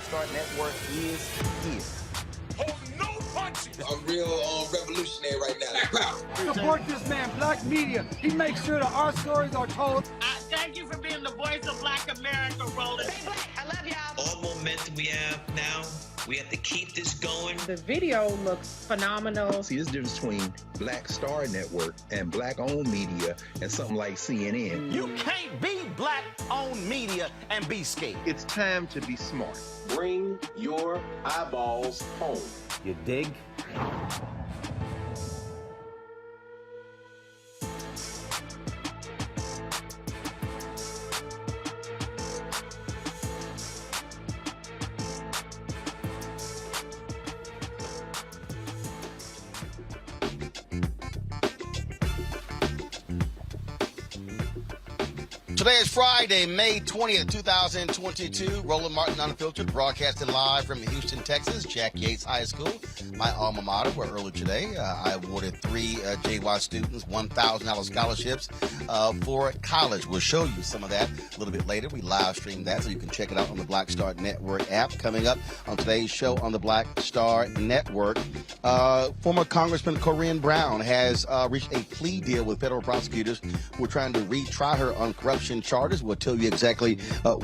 Start Network is here. Hold no punches! I'm real revolutionary right now. Support this man, Black Media. He makes sure that our stories are told. Thank you for being the voice of Black America, Roland. Stay black. I love y'all. All momentum we have now, we have to keep this going. The video looks phenomenal. See, there's a difference between Black Star Network and Black-owned media and something like CNN. You can't be Black-owned media and be scared. It's time to be smart. Bring your eyeballs home. You dig? Today is Friday, May 20th, 2022. Roland Martin Unfiltered, broadcasting live from Houston, Texas, Yakes High School, my alma mater, where earlier today I awarded 3 JY students $1,000 scholarships for college. We'll show you some of that a little bit later. We live streamed that, so you can check it out on the Black Star Network app. Coming up on today's show on the Black Star Network, former Congressman Corinne Brown has reached a plea deal with federal prosecutors who are trying to retry her on corruption charges. We'll tell you exactly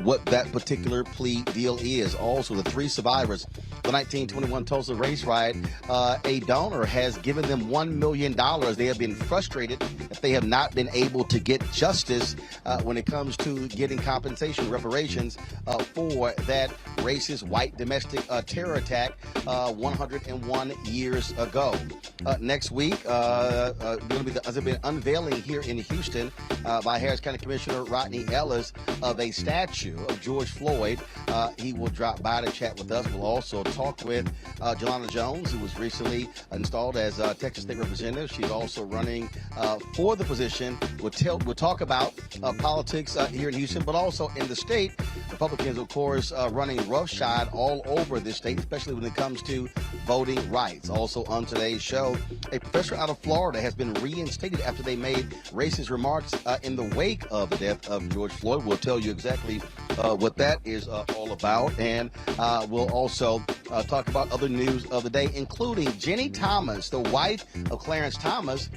what that particular plea deal is. Also, the 3 survivors of the 1921 Tulsa race riot, a donor has given them $1 million. They have been frustrated that they have not been able to get justice when it comes to getting compensation, reparations for that racist white domestic terror attack 101 years ago. Next week, there's been unveiling here in Houston by Harris County Commissioner Rodney Ellis of a statue of George Floyd. He will drop by to chat with us. We'll also talk with Jelana Jones, who was recently installed as Texas State Representative. She's also running for the position. We'll talk about politics here in Houston, but also in the state. Republicans, of course, running roughshod all over this state, especially when it comes to voting rights. Also on today's show, a professor out of Florida has been reinstated after they made racist remarks in the wake of the death of George Floyd. We'll tell you exactly what that is all about, and we'll also talk about other news of the day, including Jenny Thomas, the wife of Clarence Thomas.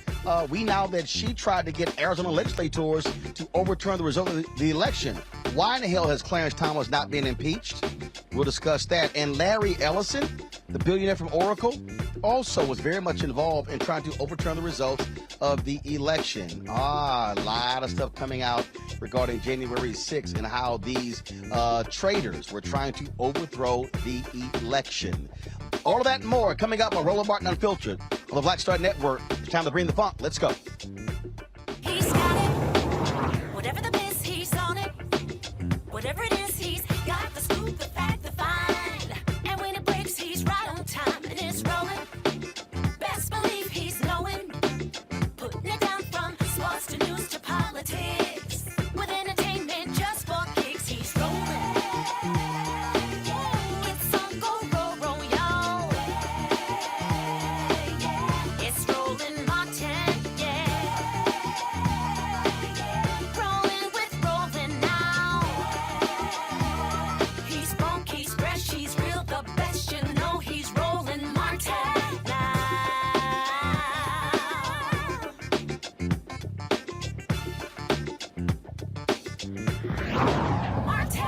We know that she tried to get Arizona legislators to overturn the result of the election. Why in the hell has Clarence Thomas not been impeached? We'll discuss that. And Larry Ellison, the billionaire from Oracle, also was very much involved in trying to overturn the results of the election. A lot of stuff coming out regarding January 6th and how these traitors were trying to overthrow the election. All of that and more coming up on Roland Martin Unfiltered on the Black Star Network. It's time to bring the funk. Let's go. He's got it. Whatever the miss, he's on it. Whatever it is, he's got the scoop, the fact, the find. And when it breaks, he's right on time and it's rolling. Best believe he's knowing. Putting it down from sports to news to politics. With entertainment just for kicks, he's rolling. It's on go, roll, y'all. It's Roland Martin, yeah. Rolling with Roland now. He's funk, he's fresh, he's real, the best, you know he's Roland Martin now. Martin.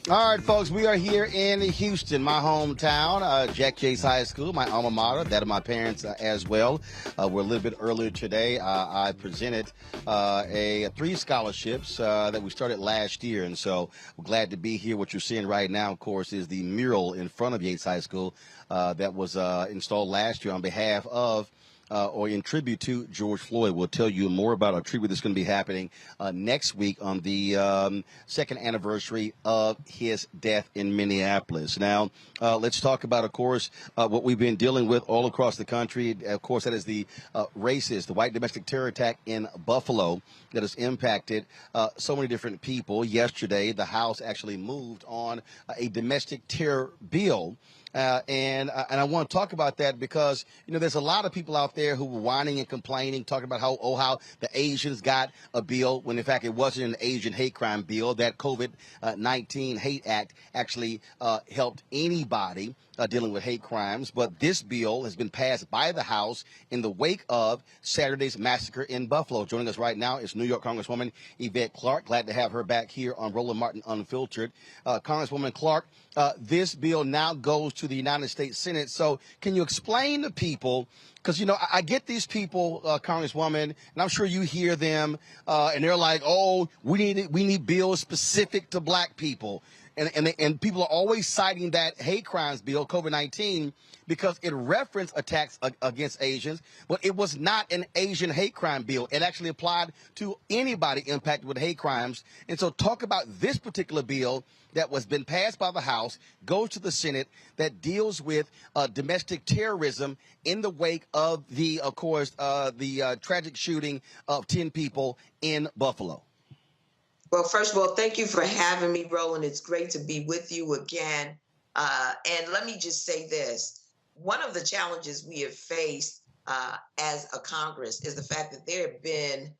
All right, folks, we are here in Houston, my hometown, Yakes High School, my alma mater, that of my parents as well. We're a little bit earlier today. I presented 3 scholarships that we started last year, and so we're glad to be here. What you're seeing right now, of course, is the mural in front of Yakes High School that was installed last year on behalf of or in tribute to George Floyd. We'll tell you more about a tribute that's going to be happening next week on the 2nd anniversary of his death in Minneapolis. Now, let's talk about, of course, what we've been dealing with all across the country. Of course, that is the the white domestic terror attack in Buffalo that has impacted so many different people. Yesterday, the House actually moved on a domestic terror bill. And I want to talk about that because, you know, there's a lot of people out there who were whining and complaining, talking about how the Asians got a bill when, in fact, it wasn't an Asian hate crime bill. That COVID-19 Hate Act actually helped anybody dealing with hate crimes. But this bill has been passed by the House in the wake of Saturday's massacre in Buffalo. Joining us right now is New York Congresswoman Yvette Clarke. Glad to have her back here on Roland Martin Unfiltered. Congresswoman Clarke, this bill now goes to the United States Senate. So can you explain to people, because, you know, I get these people, Congresswoman, and I'm sure you hear them, and they're like, oh, we need bills specific to black people. And people are always citing that hate crimes bill, COVID-19, because it referenced attacks against Asians, but it was not an Asian hate crime bill. It actually applied to anybody impacted with hate crimes. And so talk about this particular bill that was been passed by the House, goes to the Senate, that deals with domestic terrorism in the wake of the, of course, the tragic shooting of 10 people in Buffalo. Well, first of all, thank you for having me, Roland. It's great to be with you again. And let me just say this. One of the challenges we have faced as a Congress is the fact that there have been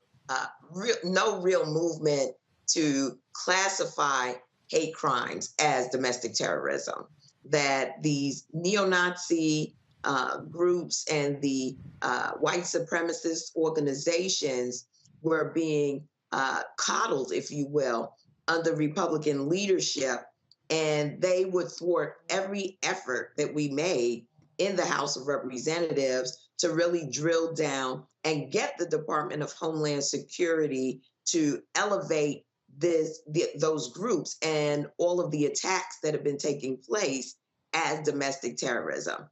no real movement to classify hate crimes as domestic terrorism, that these neo-Nazi groups and the white supremacist organizations were being coddled, if you will, under Republican leadership, and they would thwart every effort that we made in the House of Representatives to really drill down and get the Department of Homeland Security to elevate those groups and all of the attacks that have been taking place as domestic terrorism.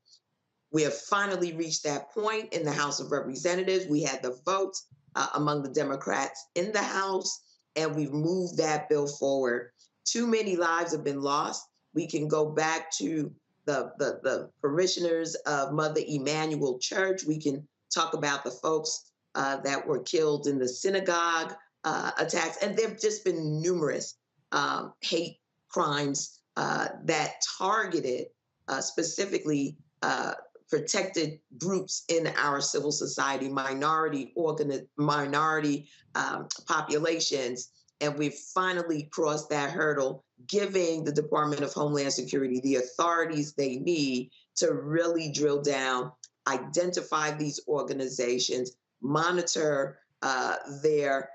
We have finally reached that point in the House of Representatives. We had the votes among the Democrats in the House, and we've moved that bill forward. Too many lives have been lost. We can go back to the parishioners of Mother Emanuel Church. We can talk about the folks that were killed in the synagogue attacks. And there have just been numerous hate crimes that targeted specifically protected groups in our civil society, minority populations. And we've finally crossed that hurdle, giving the Department of Homeland Security the authorities they need to really drill down, identify these organizations, monitor their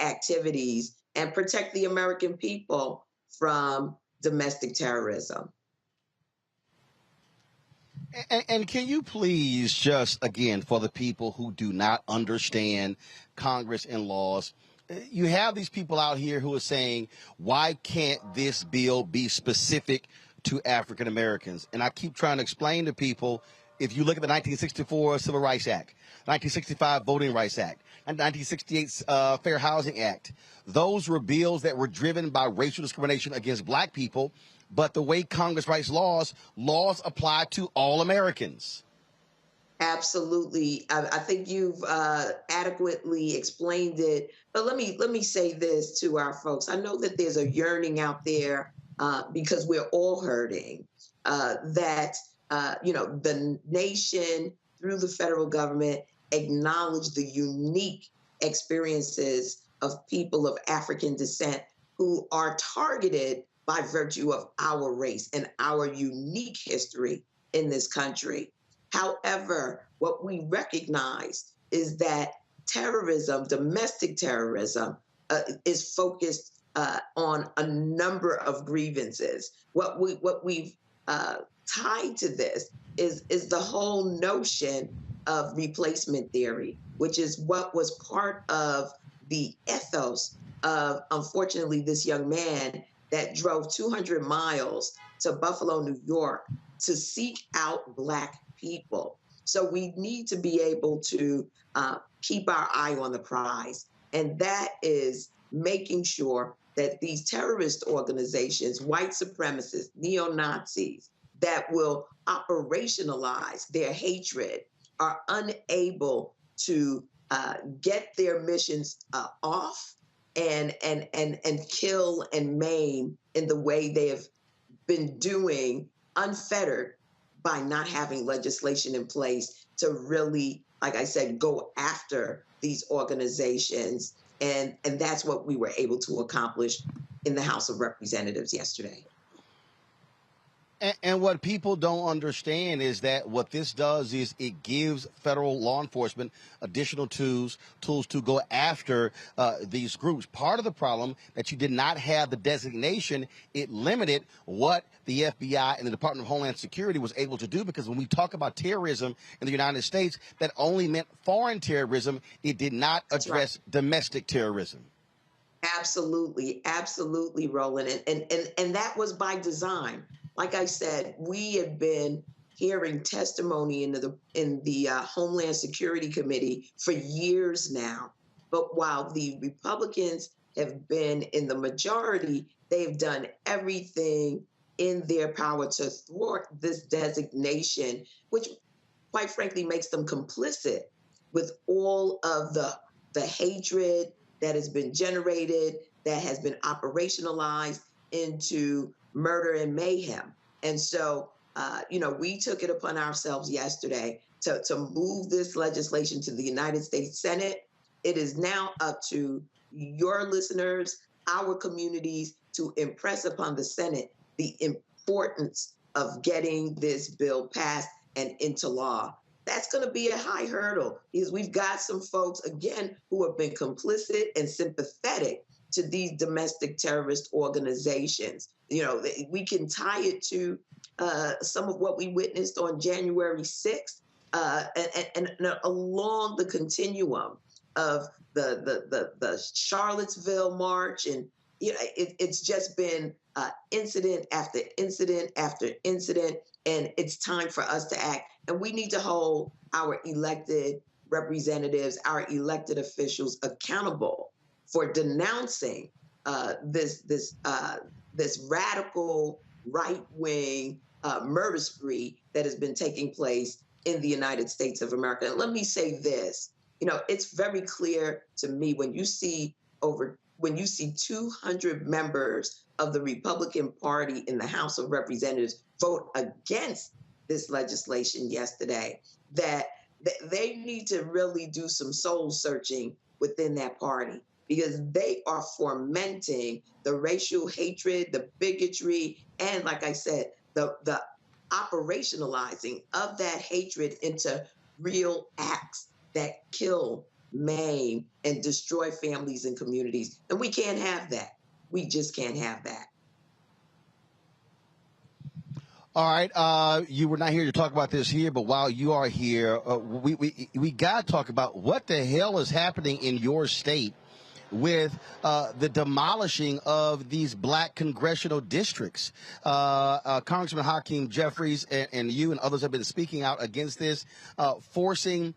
activities, and protect the American people from domestic terrorism. And can you please just, again, for the people who do not understand Congress and laws, you have these people out here who are saying, why can't this bill be specific to African Americans? And I keep trying to explain to people, if you look at the 1964 Civil Rights Act, 1965 Voting Rights Act, and 1968 Fair Housing Act, those were bills that were driven by racial discrimination against black people. But the way Congress writes laws apply to all Americans. Absolutely. I think you've adequately explained it. But let me say this to our folks. I know that there's a yearning out there because we're all hurting, that the nation through the federal government acknowledge the unique experiences of people of African descent who are targeted by virtue of our race and our unique history in this country. However, what we recognize is that terrorism, domestic terrorism, is focused on a number of grievances. What we've tied to this is the whole notion of replacement theory, which is what was part of the ethos of, unfortunately, this young man that drove 200 miles to Buffalo, New York, to seek out Black people. So we need to be able to keep our eye on the prize. And that is making sure that these terrorist organizations, white supremacists, neo-Nazis, that will operationalize their hatred are unable to get their missions off and kill and maim in the way they have been doing, unfettered by not having legislation in place to really, like I said, go after these organizations. And that's what we were able to accomplish in the House of Representatives yesterday. And what people don't understand is that what this does is it gives federal law enforcement additional tools to go after these groups. Part of the problem that you did not have the designation, it limited what the FBI and the Department of Homeland Security was able to do, because when we talk about terrorism in the United States, that only meant foreign terrorism. It did not address domestic terrorism. Absolutely, absolutely, Roland. And that was by design. Like I said, we have been hearing testimony in the Homeland Security Committee for years now. But while the Republicans have been in the majority, they've done everything in their power to thwart this designation, which quite frankly makes them complicit with all of the hatred that has been generated, that has been operationalized into murder and mayhem. And so, we took it upon ourselves yesterday to move this legislation to the United States Senate. It is now up to your listeners, our communities, to impress upon the Senate the importance of getting this bill passed and into law. That's going to be a high hurdle because we've got some folks, again, who have been complicit and sympathetic to these domestic terrorist organizations. We can tie it to some of what we witnessed on January 6th and along the continuum of the Charlottesville march. And it's just been incident after incident after incident, and it's time for us to act. And we need to hold our elected representatives, our elected officials accountable for denouncing this radical right-wing murder spree that has been taking place in the United States of America. And let me say this, it's very clear to me when you see 200 members of the Republican Party in the House of Representatives vote against this legislation yesterday, that they need to really do some soul searching within that party, because they are fomenting the racial hatred, the bigotry, and like I said, the operationalizing of that hatred into real acts that kill, maim, and destroy families and communities. And we can't have that. We just can't have that. All right, you were not here to talk about this here, but while you are here, we got to talk about what the hell is happening in your state with the demolishing of these black congressional districts. Congressman Hakeem Jeffries and you and others have been speaking out against this, forcing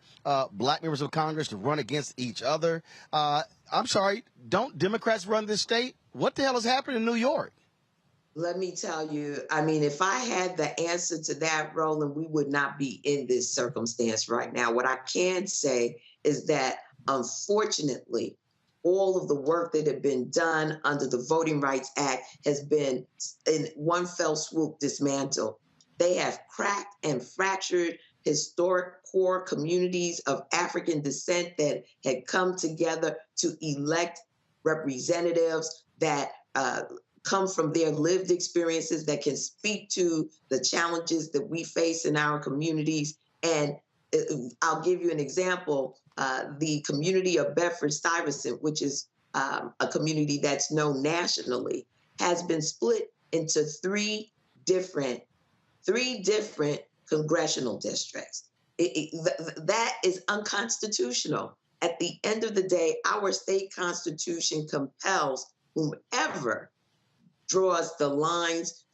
black members of Congress to run against each other. I'm sorry, don't Democrats run this state? What the hell is happening in New York? Let me tell you, if I had the answer to that, Roland, we would not be in this circumstance right now. What I can say is that, unfortunately, all of the work that had been done under the Voting Rights Act has been, in one fell swoop, dismantled. They have cracked and fractured historic core communities of African descent that had come together to elect representatives that come from their lived experiences, that can speak to the challenges that we face in our communities. And I'll give you an example. The community of Bedford-Stuyvesant, which is a community that's known nationally, has been split into three different congressional districts. That is unconstitutional. At the end of the day, our state constitution compels whomever draws the lines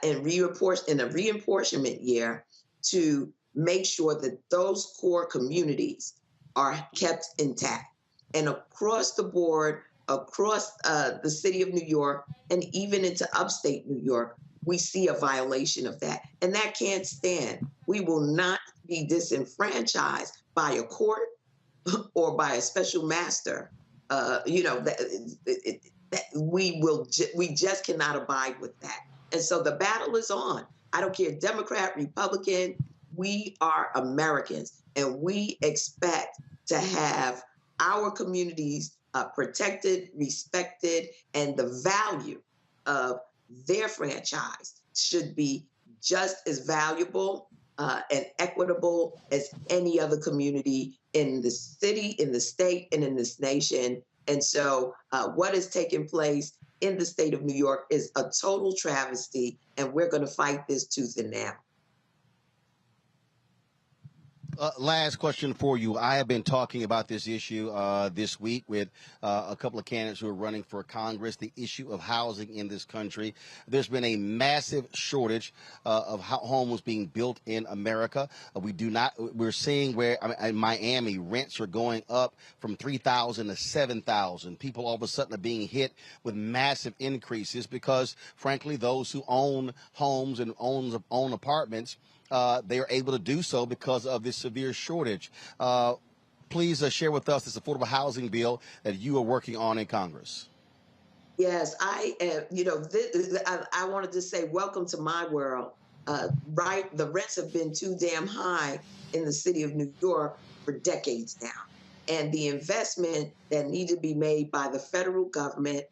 in a reapportionment year to make sure that those core communities are kept intact. And across the board, across the city of New York, and even into upstate New York, we see a violation of that. And that can't stand. We will not be disenfranchised by a court or by a special master. We just cannot abide with that. And so the battle is on. I don't care, Democrat, Republican, we are Americans, and we expect to have our communities protected, respected, and the value of their franchise should be just as valuable and equitable as any other community in the city, in the state, and in this nation. And so what has taken place in the state of New York is a total travesty, and we're going to fight this tooth and nail. Last question for you. I have been talking about this issue this week with a couple of candidates who are running for Congress, the issue of housing in this country. There's been a massive shortage of homes being built in America. We're seeing where in Miami, rents are going up from $3,000 to $7,000. People all of a sudden are being hit with massive increases because, frankly, those who own homes and own apartments, they are able to do so because of this severe shortage. Please share with us this affordable housing bill that you are working on in Congress. Yes, I am. I wanted to say, welcome to my world. Right, the rents have been too damn high in the city of New York for decades now, and the investment that needed to be made by the federal government,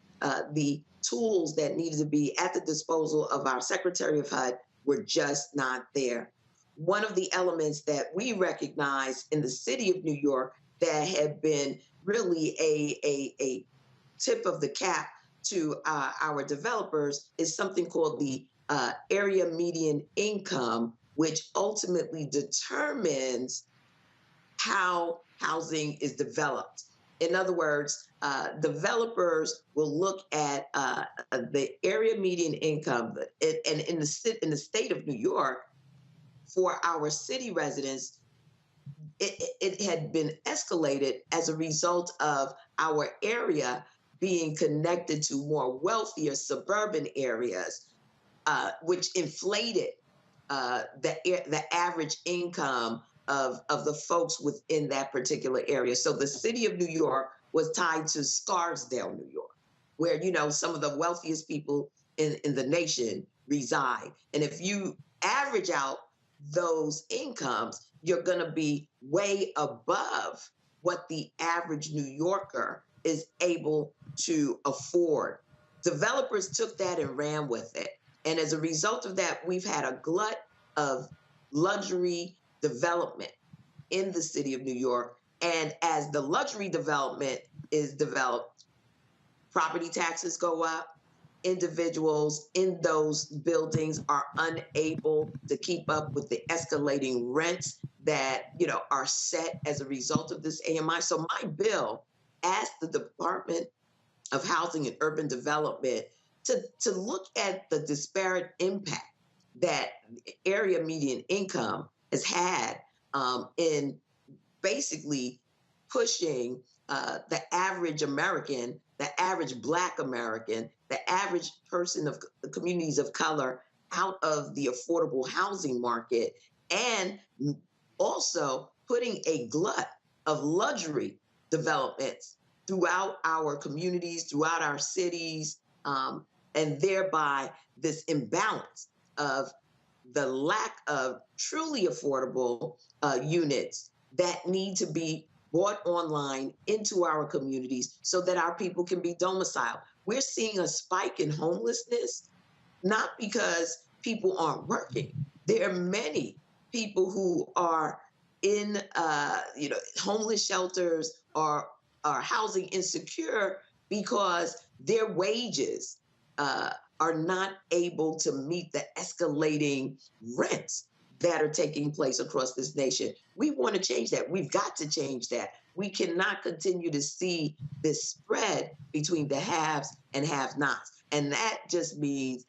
the tools that needed to be at the disposal of our Secretary of HUD were just not there. One of the elements that we recognize in the city of New York that had been really a tip of the cap to our developers is something called the area median income, which ultimately determines how housing is developed. In other words, developers will look at the area median income, and in the state of New York, for our city residents, it had been escalated as a result of our area being connected to more wealthier suburban areas, which inflated the average income of the folks within that particular area. So the city of New York was tied to Scarsdale, New York, where, some of the wealthiest people in the nation reside. And if you average out those incomes, you're going to be way above what the average New Yorker is able to afford. Developers took that and ran with it. And as a result of that, we've had a glut of luxury development in the city of New York. And as the luxury development is developed, property taxes go up. Individuals in those buildings are unable to keep up with the escalating rents that are set as a result of this AMI. So my bill asked the Department of Housing and Urban Development to look at the disparate impact that area median income has had in basically pushing the average American, the average Black American, the average person of the communities of color out of the affordable housing market, and also putting a glut of luxury developments throughout our communities, throughout our cities, and thereby this imbalance of the lack of truly affordable units that need to be brought online into our communities so that our people can be domiciled. We're seeing a spike in homelessness, not because people aren't working. There are many people who are in homeless shelters or are housing insecure because their wages are not able to meet the escalating rents that are taking place across this nation. We want to change that. We've got to change that. We cannot continue to see this spread between the haves and have-nots. And that just means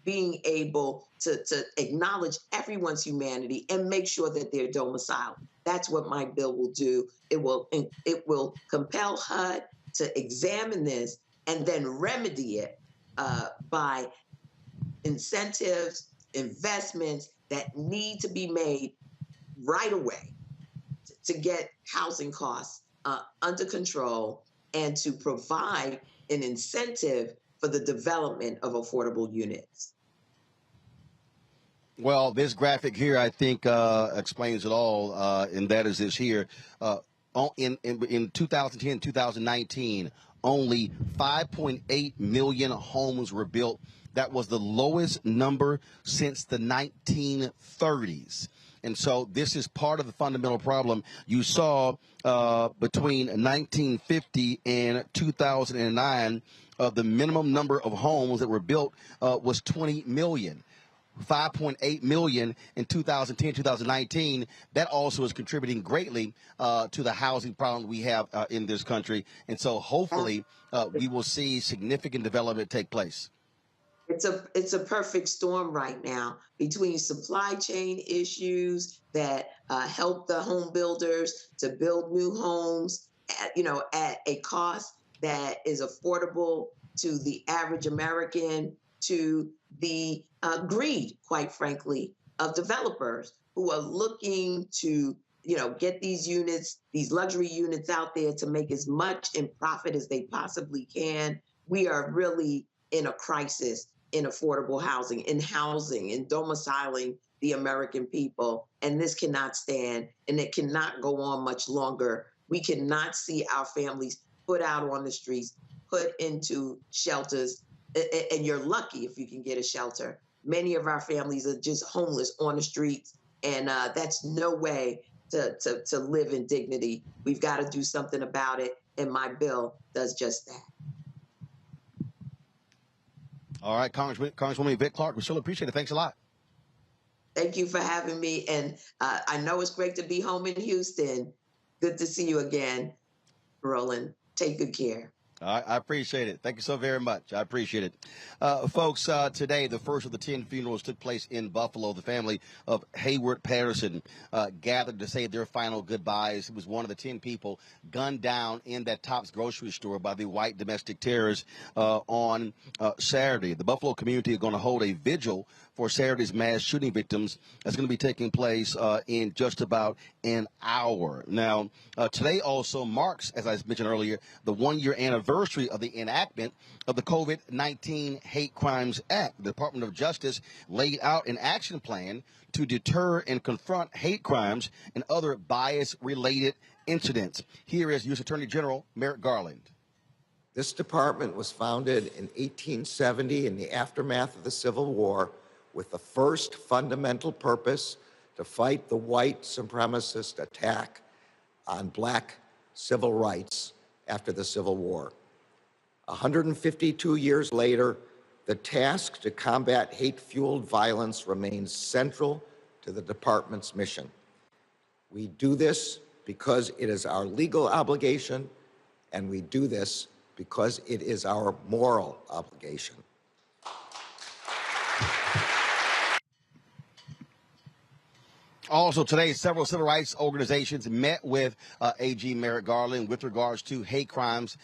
being able to acknowledge everyone's humanity and make sure that they're domiciled. That's what my bill will do. It will compel HUD to examine this and then remedy it by incentives, investments that need to be made right away to get housing costs under control and to provide an incentive for the development of affordable units. Well, this graphic here, I think, explains it all, and that is this here. In 2010, 2019, only 5.8 million homes were built. That was the lowest number since the 1930s. And so this is part of the fundamental problem. You saw between 1950 and 2009, the minimum number of homes that were built was 20 million. 5.8 million in 2010, 2019. That also is contributing greatly to the housing problem we have in this country. And so hopefully we will see significant development take place. It's a perfect storm right now between supply chain issues that help the home builders to build new homes at a cost that is affordable to the average American, to the greed, quite frankly, of developers who are looking to get these units, these luxury units out there to make as much in profit as they possibly can. We are really in a crisis in affordable housing, in domiciling the American people. And this cannot stand, and it cannot go on much longer. We cannot see our families put out on the streets, put into shelters, and you're lucky if you can get a shelter. Many of our families are just homeless on the streets, and that's no way to live in dignity. We've got to do something about it, and my bill does just that. All right, Congresswoman Yvette Clarke, we still appreciate it. Thanks a lot. Thank you for having me. And I know it's great to be home in Houston. Good to see you again, Roland. Take good care. I appreciate it. Thank you so very much. I appreciate it. Folks, today, the first of the 10 funerals took place in Buffalo. The family of Hayward Patterson gathered to say their final goodbyes. It was one of the 10 people gunned down in that Tops grocery store by the white domestic terrorists on Saturday. The Buffalo community is going to hold a vigil for Saturday's mass shooting victims. That's going to be taking place in just about an hour. Now, today also marks, as I mentioned earlier, the one-year anniversary of the enactment of the COVID-19 Hate Crimes Act. The Department of Justice laid out an action plan to deter and confront hate crimes and other bias-related incidents. Here is U.S. Attorney General Merrick Garland. This department was founded in 1870 in the aftermath of the Civil War with the first fundamental purpose to fight the white supremacist attack on black civil rights after the Civil War. 152 years later, the task to combat hate-fueled violence remains central to the department's mission. We do this because it is our legal obligation, and we do this because it is our moral obligation. Also today, several civil rights organizations met with AG Merrick Garland with regards to hate crimes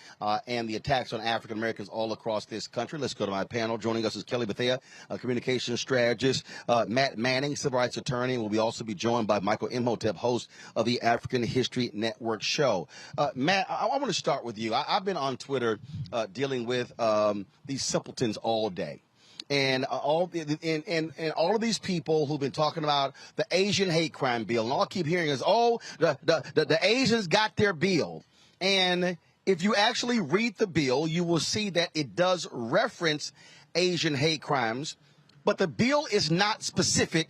and the attacks on African Americans all across this country. Let's go to my panel. Joining us is Kelly Bethea, a communications strategist, Matt Manning, civil rights attorney. We'll also be joined by Michael Imhotep, host of the African History Network show. Matt, I want to start with you. I've been on Twitter dealing with these simpletons all day. And all of these people who've been talking about the Asian hate crime bill, and all I keep hearing is, oh, the Asians got their bill. And if you actually read the bill, you will see that it does reference Asian hate crimes, but the bill is not specific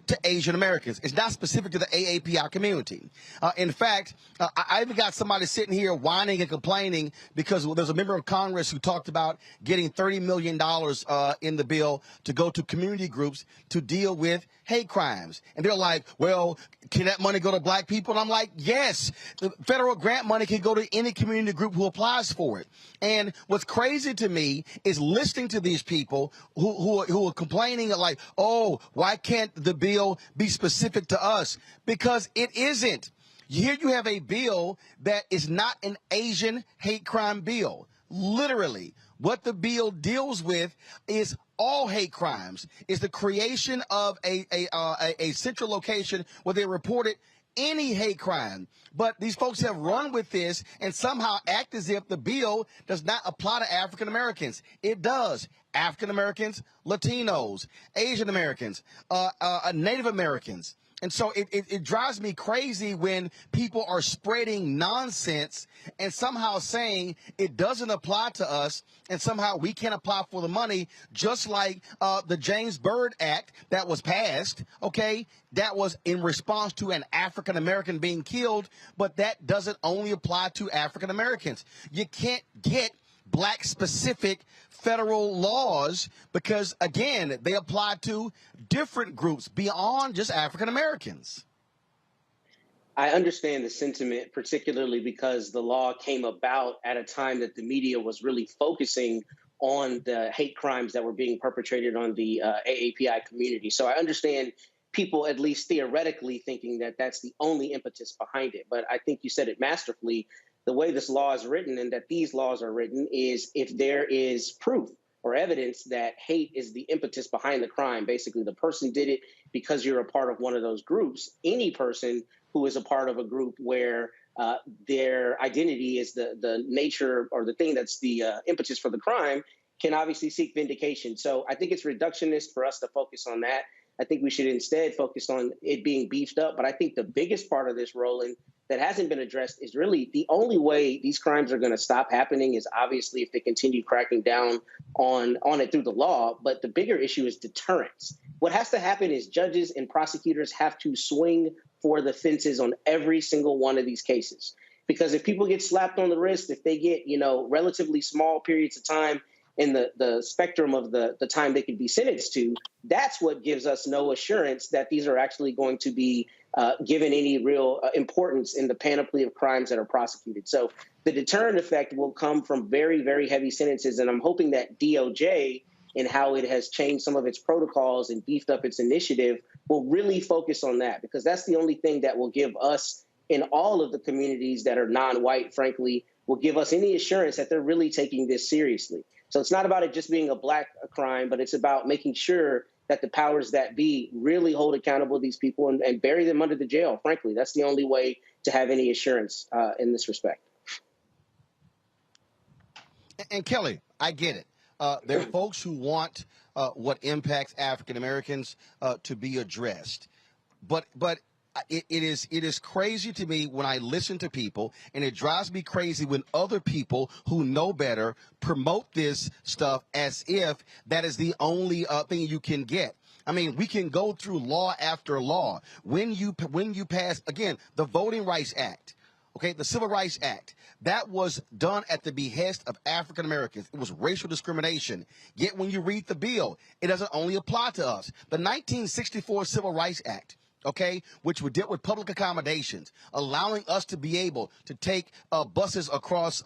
to Asian Americans. It's not specific to the AAPI community. In fact, I even got somebody sitting here whining and complaining because there's a member of Congress who talked about getting $30 million in the bill to go to community groups to deal with hate crimes. And they're like, well, can that money go to black people? And I'm like, yes, the federal grant money can go to any community group who applies for it. And what's crazy to me is listening to these people who are complaining like, oh, why can't the bill be specific to us? Because it isn't. Here you have a bill that is not an Asian hate crime bill. Literally, what the bill deals with is all hate crimes. Is the creation of a central location where they reported any hate crime. But these folks have run with this and somehow act as if the bill does not apply to African Americans. It does. African Americans, Latinos, Asian Americans, Native Americans. And so it drives me crazy when people are spreading nonsense and somehow saying it doesn't apply to us and somehow we can't apply for the money, just like the James Byrd Act that was passed, okay? That was in response to an African American being killed, but that doesn't only apply to African Americans. You can't get black specific federal laws because, again, they apply to different groups beyond just African Americans. I understand the sentiment, particularly because the law came about at a time that the media was really focusing on the hate crimes that were being perpetrated on the AAPI community. So I understand people, at least theoretically, thinking that that's the only impetus behind it. But I think you said it masterfully. The way this law is written and that these laws are written is if there is proof or evidence that hate is the impetus behind the crime, basically the person did it because you're a part of one of those groups, any person who is a part of a group where their identity is the nature or the thing that's the impetus for the crime can obviously seek vindication. So I think it's reductionist for us to focus on that. I think we should instead focus on it being beefed up. But I think the biggest part of this, Roland, that hasn't been addressed is really the only way these crimes are going to stop happening is obviously if they continue cracking down on it through the law. But the bigger issue is deterrence. What has to happen is judges and prosecutors have to swing for the fences on every single one of these cases. Because if people get slapped on the wrist, if they get, relatively small periods of time in the spectrum of the time they could be sentenced to, that's what gives us no assurance that these are actually going to be given any real importance in the panoply of crimes that are prosecuted. So the deterrent effect will come from very, very heavy sentences. And I'm hoping that DOJ and how it has changed some of its protocols and beefed up its initiative will really focus on that, because that's the only thing that will give us in all of the communities that are non-white, frankly, will give us any assurance that they're really taking this seriously. So it's not about it just being a black crime, but it's about making sure that the powers that be really hold accountable these people and bury them under the jail. Frankly, that's the only way to have any assurance in this respect. And Kelly, I get it. There are folks who want what impacts African Americans to be addressed, but it is crazy to me when I listen to people, and it drives me crazy when other people who know better promote this stuff as if that is the only thing you can get. I mean, we can go through law after law. When you pass, again, the Voting Rights Act, okay, the Civil Rights Act, that was done at the behest of African Americans. It was racial discrimination. Yet when you read the bill, it doesn't only apply to us. The 1964 Civil Rights Act, okay, which would deal with public accommodations, allowing us to be able to take buses across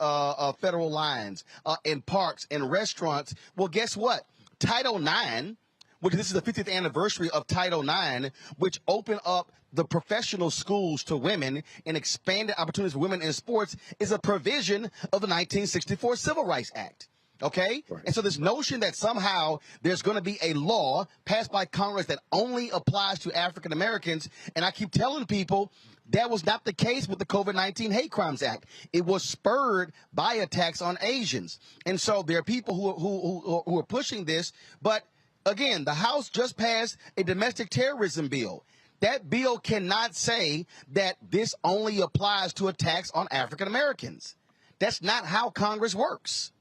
federal lines in parks and restaurants. Well, guess what? Title IX, which this is the 50th anniversary of Title IX, which opened up the professional schools to women and expanded opportunities for women in sports, is a provision of the 1964 Civil Rights Act. Okay? Right. And so this notion that somehow there's going to be a law passed by Congress that only applies to African Americans, and I keep telling people that was not the case with the COVID-19 Hate Crimes Act. It was spurred by attacks on Asians. And so there are people who are pushing this, but again, the House just passed a domestic terrorism bill. That bill cannot say that this only applies to attacks on African Americans. That's not how Congress works.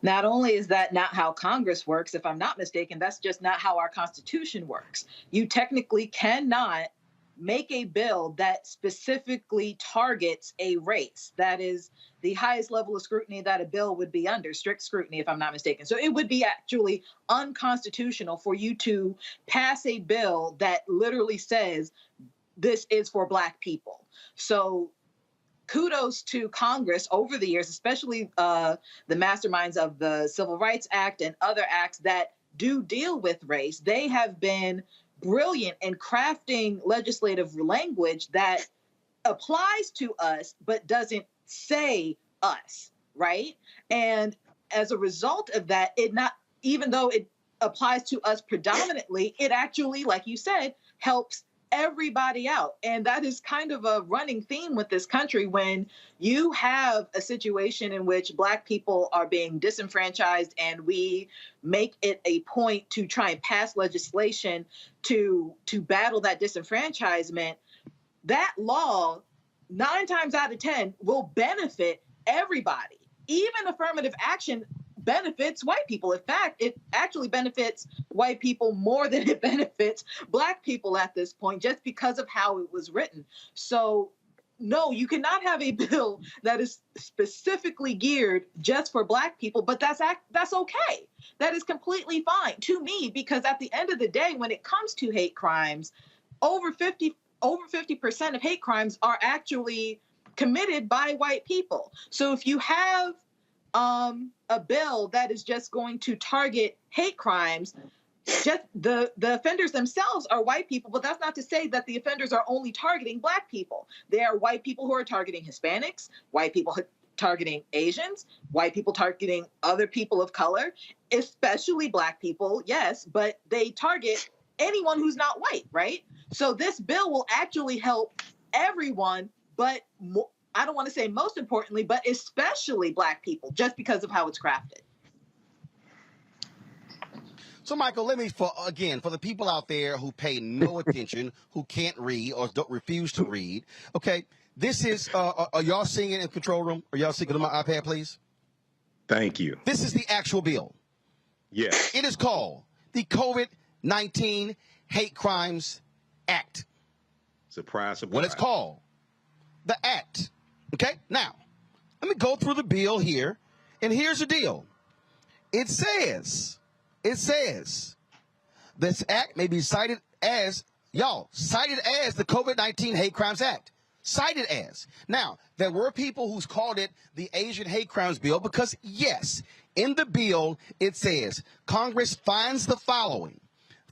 Not only is that not how Congress works, if I'm not mistaken, that's just not how our Constitution works. You technically cannot make a bill that specifically targets a race. That is the highest level of scrutiny that a bill would be under, strict scrutiny, if I'm not mistaken. So it would be actually unconstitutional for you to pass a bill that literally says this is for Black people. So kudos to Congress over the years, especially the masterminds of the Civil Rights Act and other acts that do deal with race. They have been brilliant in crafting legislative language that applies to us, but doesn't say us, right? And as a result of that, even though it applies to us predominantly, it actually, like you said, helps everybody out. And that is kind of a running theme with this country when you have a situation in which Black people are being disenfranchised and we make it a point to try and pass legislation to battle that disenfranchisement. That law, 9 times out of 10, will benefit everybody. Even affirmative action benefits white people. In fact, it actually benefits white people more than it benefits Black people at this point, just because of how it was written. So no, you cannot have a bill that is specifically geared just for Black people, but that's okay. That is completely fine to me, because at the end of the day, when it comes to hate crimes, over 50% of hate crimes are actually committed by white people. So if you have a bill that is just going to target hate crimes, just the offenders themselves are white people, but that's not to say that the offenders are only targeting Black people. There are white people who are targeting Hispanics, white people targeting Asians, white people targeting other people of color, especially Black people, yes, but they target anyone who's not white, right? So this bill will actually help everyone, but I don't want to say most importantly, but especially Black people, just because of how it's crafted. So, Michael, let me, for the people out there who pay no attention, who can't read or refuse to read, okay, this is, are y'all seeing it in the control room? Are y'all seeing it on my iPad, please? Thank you. This is the actual bill. Yes. It is called the COVID-19 Hate Crimes Act. Surprise, surprise. What it's called. The Act. Okay? Now, let me go through the bill here, and here's the deal. It says this act may be cited as the COVID-19 Hate Crimes Act. Cited as. Now, there were people who's called it the Asian Hate Crimes Bill because, yes, in the bill it says Congress finds the following.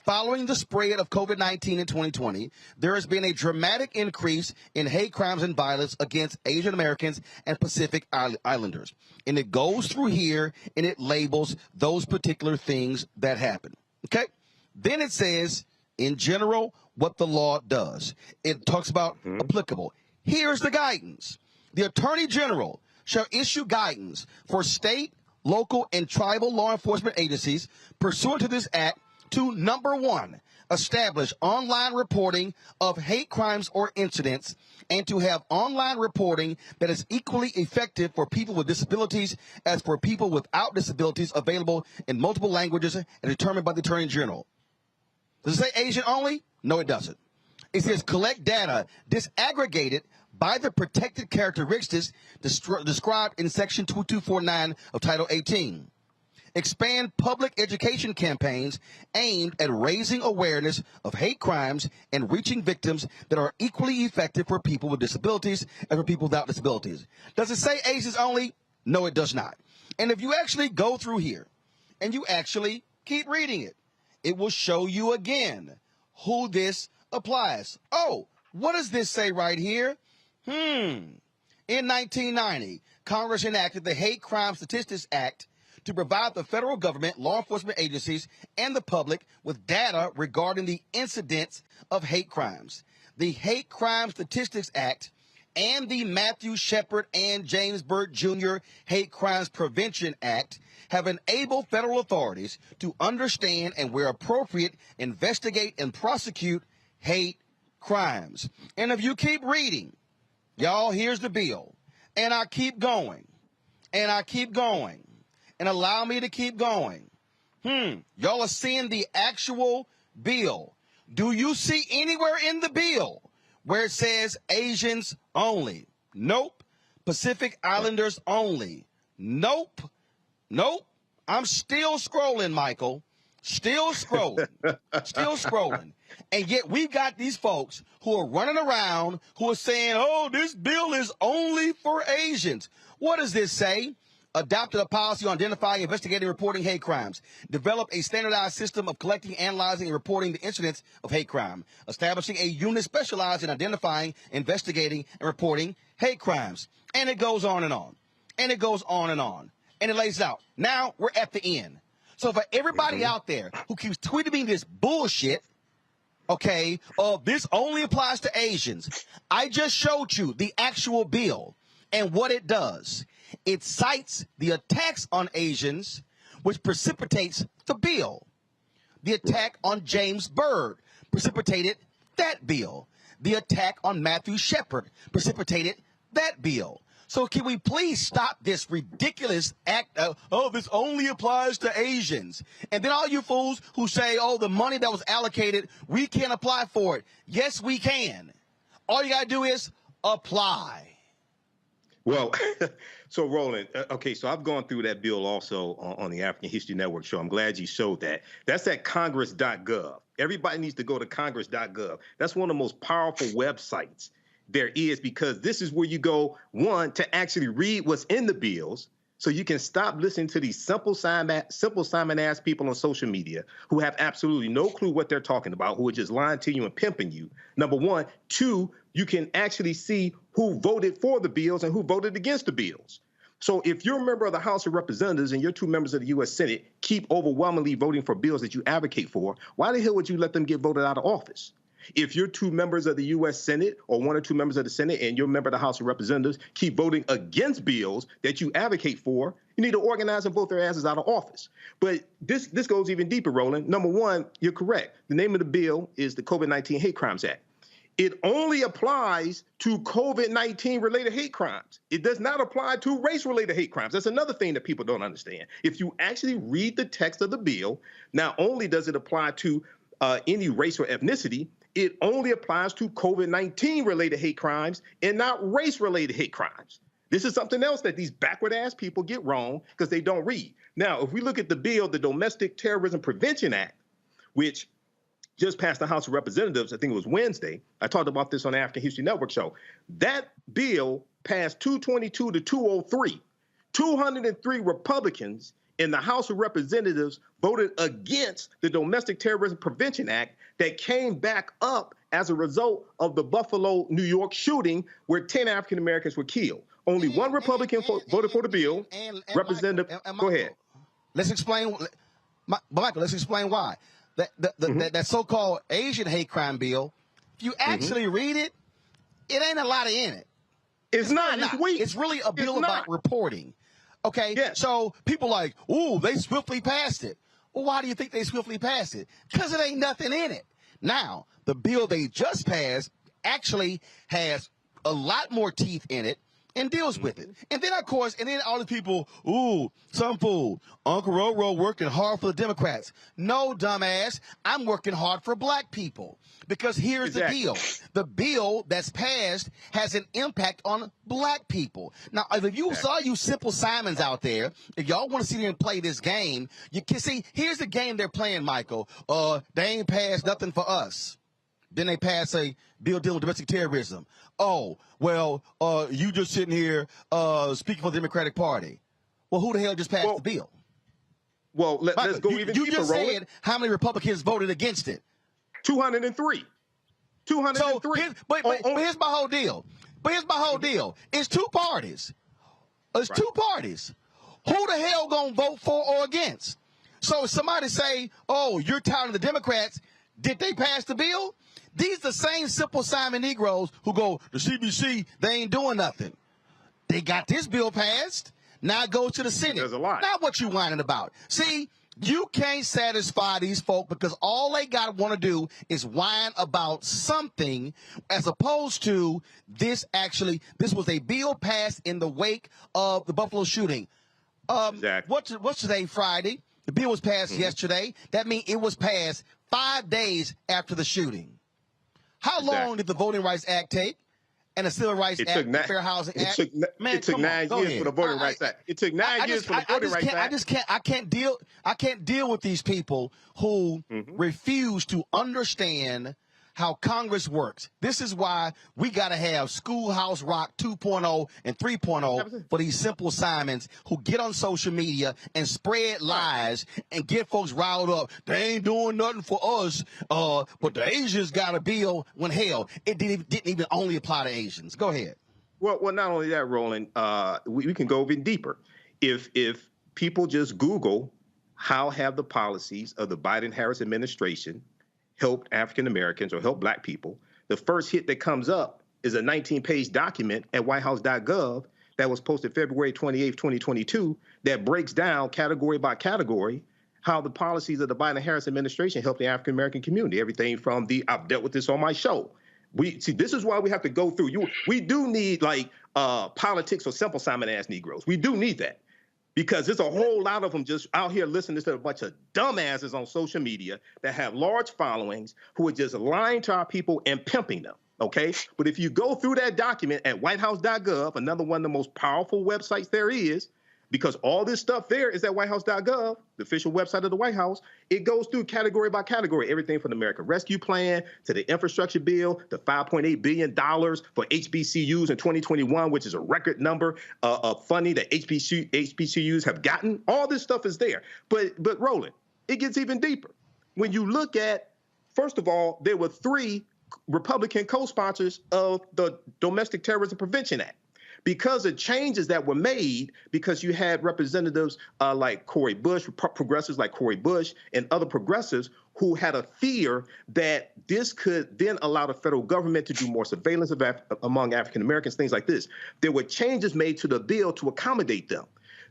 Following the spread of COVID-19 in 2020, there has been a dramatic increase in hate crimes and violence against Asian Americans and Pacific Islanders. And it goes through here and it labels those particular things that happen. Okay? Then it says, in general, what the law does. It talks about applicable. Here's the guidance. The Attorney General shall issue guidance for state, local, and tribal law enforcement agencies pursuant to this act to, number one, establish online reporting of hate crimes or incidents, and to have online reporting that is equally effective for people with disabilities as for people without disabilities, available in multiple languages and determined by the Attorney General. Does it say Asian only? No, it doesn't. It says collect data disaggregated by the protected characteristics described in Section 2249 of Title 18. Expand public education campaigns aimed at raising awareness of hate crimes and reaching victims that are equally effective for people with disabilities and for people without disabilities. Does it say Asians only? No, it does not. And if you actually go through here and you actually keep reading it, it will show you again who this applies. Oh, what does this say right here? In 1990, Congress enacted the Hate Crime Statistics Act to provide the federal government, law enforcement agencies, and the public with data regarding the incidents of hate crimes. The Hate Crime Statistics Act and the Matthew Shepard and James Byrd Jr. Hate Crimes Prevention Act have enabled federal authorities to understand and, where appropriate, investigate and prosecute hate crimes. And if you keep reading, y'all, here's the bill. And I keep going. And I keep going. And allow me to keep going. Y'all are seeing the actual bill. Do you see anywhere in the bill where it says Asians only? Nope. Pacific Islanders only? Nope. Nope. I'm still scrolling, Michael. Still scrolling. Still scrolling. And yet we've got these folks who are running around who are saying, oh, this bill is only for Asians. What does this say? Adopted a policy on identifying, investigating, reporting hate crimes. Develop a standardized system of collecting, analyzing, and reporting the incidents of hate crime. Establishing a unit specialized in identifying, investigating, and reporting hate crimes. And it goes on and on. And it goes on and on. And it lays it out. Now we're at the end. So for everybody out there who keeps tweeting me this bullshit, okay, this only applies to Asians, I just showed you the actual bill and what it does. It cites the attacks on Asians, which precipitates the bill. The attack on James Byrd precipitated that bill. The attack on Matthew Shepard precipitated that bill. So can we please stop this ridiculous act of, oh, this only applies to Asians. And then all you fools who say, oh, the money that was allocated, we can't apply for it. Yes, we can. All you got to do is apply? Well, so Roland, okay, so I've gone through that bill also on the African History Network show. I'm glad you showed that. That's at congress.gov. Everybody needs to go to congress.gov. That's one of the most powerful websites there is, because this is where you go, one, to actually read what's in the bills, so you can stop listening to these simple Simon ass people on social media who have absolutely no clue what they're talking about, who are just lying to you and pimping you. Number one. Two, you can actually see who voted for the bills and who voted against the bills. So if you're a member of the House of Representatives and you're 2 members of the U.S. Senate keep overwhelmingly voting for bills that you advocate for, why the hell would you let them get voted out of office? If you're 2 members of the U.S. Senate or 1 or 2 members of the Senate and you're a member of the House of Representatives keep voting against bills that you advocate for, you need to organize and vote their asses out of office. But this goes even deeper, Roland. Number one, you're correct. The name of the bill is the COVID-19 Hate Crimes Act. It only applies to COVID-19 related hate crimes. It does not apply to race-related hate crimes. That's another thing that people don't understand. If you actually read the text of the bill, not only does it apply to any race or ethnicity, it only applies to COVID-19 related hate crimes and not race-related hate crimes. This is something else that these backward-ass people get wrong because they don't read. Now, if we look at the bill, the Domestic Terrorism Prevention Act, which just passed the House of Representatives, I think it was Wednesday. I talked about this on the African History Network show. That bill passed 222 to 203. 203 Republicans in the House of Representatives voted against the Domestic Terrorism Prevention Act that came back up as a result of the Buffalo, New York shooting where 10 African Americans were killed. Only one Republican voted for the bill. Representative, go ahead. Let's explain, Michael, let's explain why. That so-called Asian hate crime bill, if you actually read it, it ain't a lot in it. It's not. It's weak. It's really a bill about reporting. Okay? Yes. So people like, ooh, they swiftly passed it. Well, why do you think they swiftly passed it? Because it ain't nothing in it. Now, the bill they just passed actually has a lot more teeth in it and deals with it. And then, of course, and then all the people, ooh, some fool, Uncle Roro working hard for the Democrats. No, dumbass, I'm working hard for black people. Because here's the deal. The bill that's passed has an impact on black people. Now, if you saw you simple Simons out there, if y'all want to see them play this game, you can see, here's the game they're playing, Michael. They ain't passed nothing for us. Then they pass a bill dealing with domestic terrorism. Oh, well, you just sitting here speaking for the Democratic Party. Well, who the hell just passed the bill? Well, let's go even deeper, You just Roland. said how many Republicans voted against it. 203. 203. So but here's my whole deal. It's 2 parties. It's 2 parties. Who the hell gonna vote for or against? So if somebody say, oh, you're tired of the Democrats, did they pass the bill? These are the same simple Simon Negroes who go, the CBC, they ain't doing nothing. They got this bill passed. Now it goes to the Senate. There's a lot. Not what you whining about. See, you can't satisfy these folk because all they got to want to do is whine about something as opposed to this was a bill passed in the wake of the Buffalo shooting. Exactly. What's today, Friday? The bill was passed yesterday. That means it was passed 5 days after the shooting. How long did the Voting Rights Act take? And the Civil Rights Act, the Fair Housing Act? It took 9 years for the Voting Rights Act. It took 9 years for the Voting Rights Act. I can't deal with these people who refuse to understand how Congress works. This is why we got to have Schoolhouse Rock 2.0 and 3.0 for these simple Simons who get on social media and spread lies and get folks riled up. They ain't doing nothing for us, but the Asians got a bill when hell, it didn't even only apply to Asians. Go ahead. Well, not only that, Roland, we can go even deeper. If people just Google how have the policies of the Biden-Harris administration help African Americans or help black people, the first hit that comes up is a 19-page document at whitehouse.gov that was posted February 28, 2022, that breaks down category by category how the policies of the Biden-Harris administration help the African American community. Everything from I've dealt with this on my show. This is why we have to go through. We do need politics for simple Simon-ass Negroes. We do need that. Because there's a whole lot of them just out here listening to a bunch of dumbasses on social media that have large followings who are just lying to our people and pimping them. Okay, but if you go through that document at whitehouse.gov, another one of the most powerful websites there is, because all this stuff there is at whitehouse.gov, the official website of the White House, it goes through category by category, everything from the American Rescue Plan to the infrastructure bill, the $5.8 billion for HBCUs in 2021, which is a record number of funding that HBCUs have gotten. All this stuff is there. But Roland, it gets even deeper. When you look at, first of all, there were 3 Republican co-sponsors of the Domestic Terrorism Prevention Act. Because of changes that were made, because you had representatives like Cori Bush, progressives like Cori Bush, and other progressives who had a fear that this could then allow the federal government to do more surveillance among African Americans, things like this. There were changes made to the bill to accommodate them.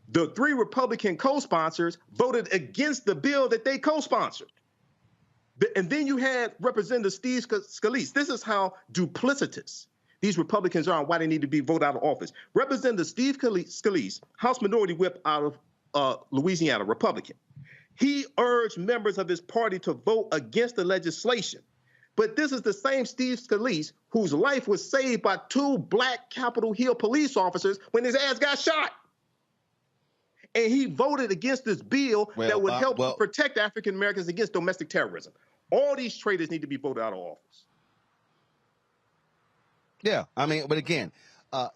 The 3 Republican co-sponsors voted against the bill that they co-sponsored. And then you had Representative Steve Scalise. This is how duplicitous these Republicans are and why they need to be voted out of office. Representative Steve Scalise, House Minority Whip out of Louisiana, Republican. He urged members of his party to vote against the legislation. But this is the same Steve Scalise whose life was saved by 2 black Capitol Hill police officers when his ass got shot. And he voted against this bill that would help protect African Americans against domestic terrorism. All these traitors need to be voted out of office. Yeah, I mean, but again,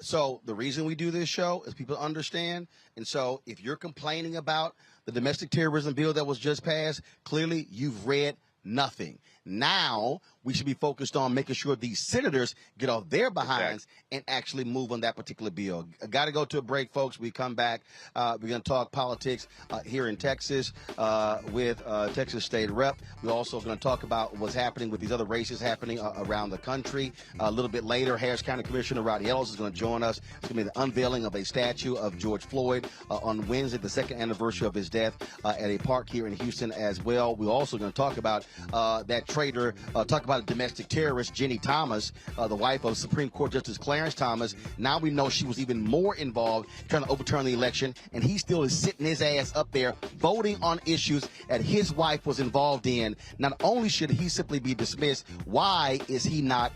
so the reason we do this show is people understand. And so if you're complaining about the domestic terrorism bill that was just passed, clearly you've read nothing. Now we should be focused on making sure these senators get off their behinds and actually move on that particular bill. Got to go to a break, folks. We come back. We're going to talk politics here in Texas with Texas State Rep. We're also going to talk about what's happening with these other races happening around the country. A little bit later, Harris County Commissioner Roddy Ellis is going to join us. It's going to be the unveiling of a statue of George Floyd on Wednesday, the 2nd anniversary of his death at a park here in Houston as well. We're also going to talk about that traitor, talk about a domestic terrorist, Jenny Thomas, the wife of Supreme Court Justice Clarence Thomas. Now we know she was even more involved trying to overturn the election, and he still is sitting his ass up there voting on issues that his wife was involved in. Not only should he simply be dismissed, why is he not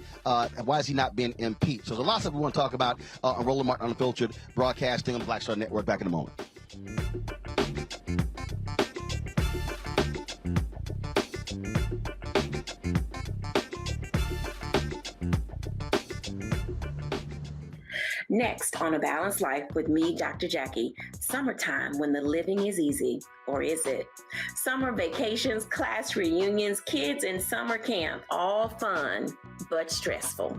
being impeached? So there's a lot of stuff we want to talk about on Roland Martin Unfiltered, broadcasting on the Black Star Network. Back in a moment. Next on A Balanced Life with me, Dr. Jackie, summertime when the living is easy, or is it? Summer vacations, class reunions, kids in summer camp, all fun, but stressful.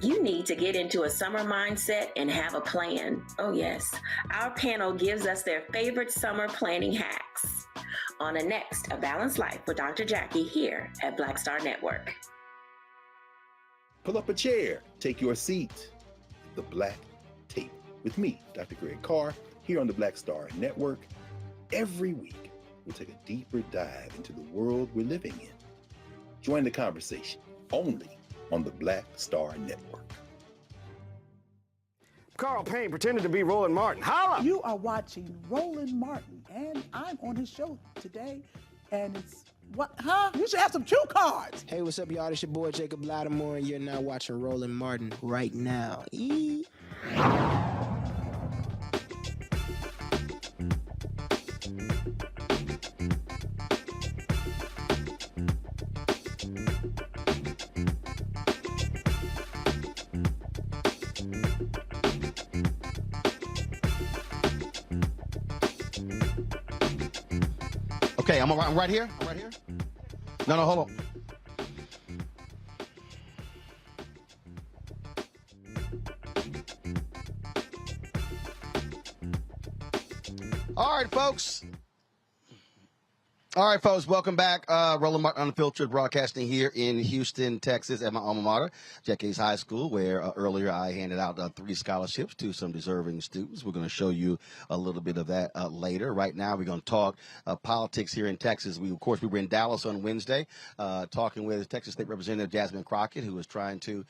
You need to get into a summer mindset and have a plan. Oh yes, our panel gives us their favorite summer planning hacks. On the next A Balanced Life with Dr. Jackie here at Black Star Network. Pull up a chair, take your seat. The Black Tape with me, Dr. Greg Carr, here on the Black Star Network. Every week, we'll take a deeper dive into the world we're living in. Join the conversation only on the Black Star Network. Carl Payne pretended to be Roland Martin. Holla! You are watching Roland Martin, and I'm on his show today, and it's what? Huh? You should have some cue cards. Hey, what's up, y'all? It's your boy Jacob Lattimore, and you're now watching Roland Martin right now. Okay, I'm right here. I'm right here. No, hold on. All right, folks. All right, folks, welcome back. Roland Martin Unfiltered, broadcasting here in Houston, Texas, at my alma mater, Yakes High School, where earlier I handed out 3 scholarships to some deserving students. We're going to show you a little bit of that later. Right now, we're going to talk politics here in Texas. We were in Dallas on Wednesday, talking with Texas State Representative Jasmine Crockett, who is trying to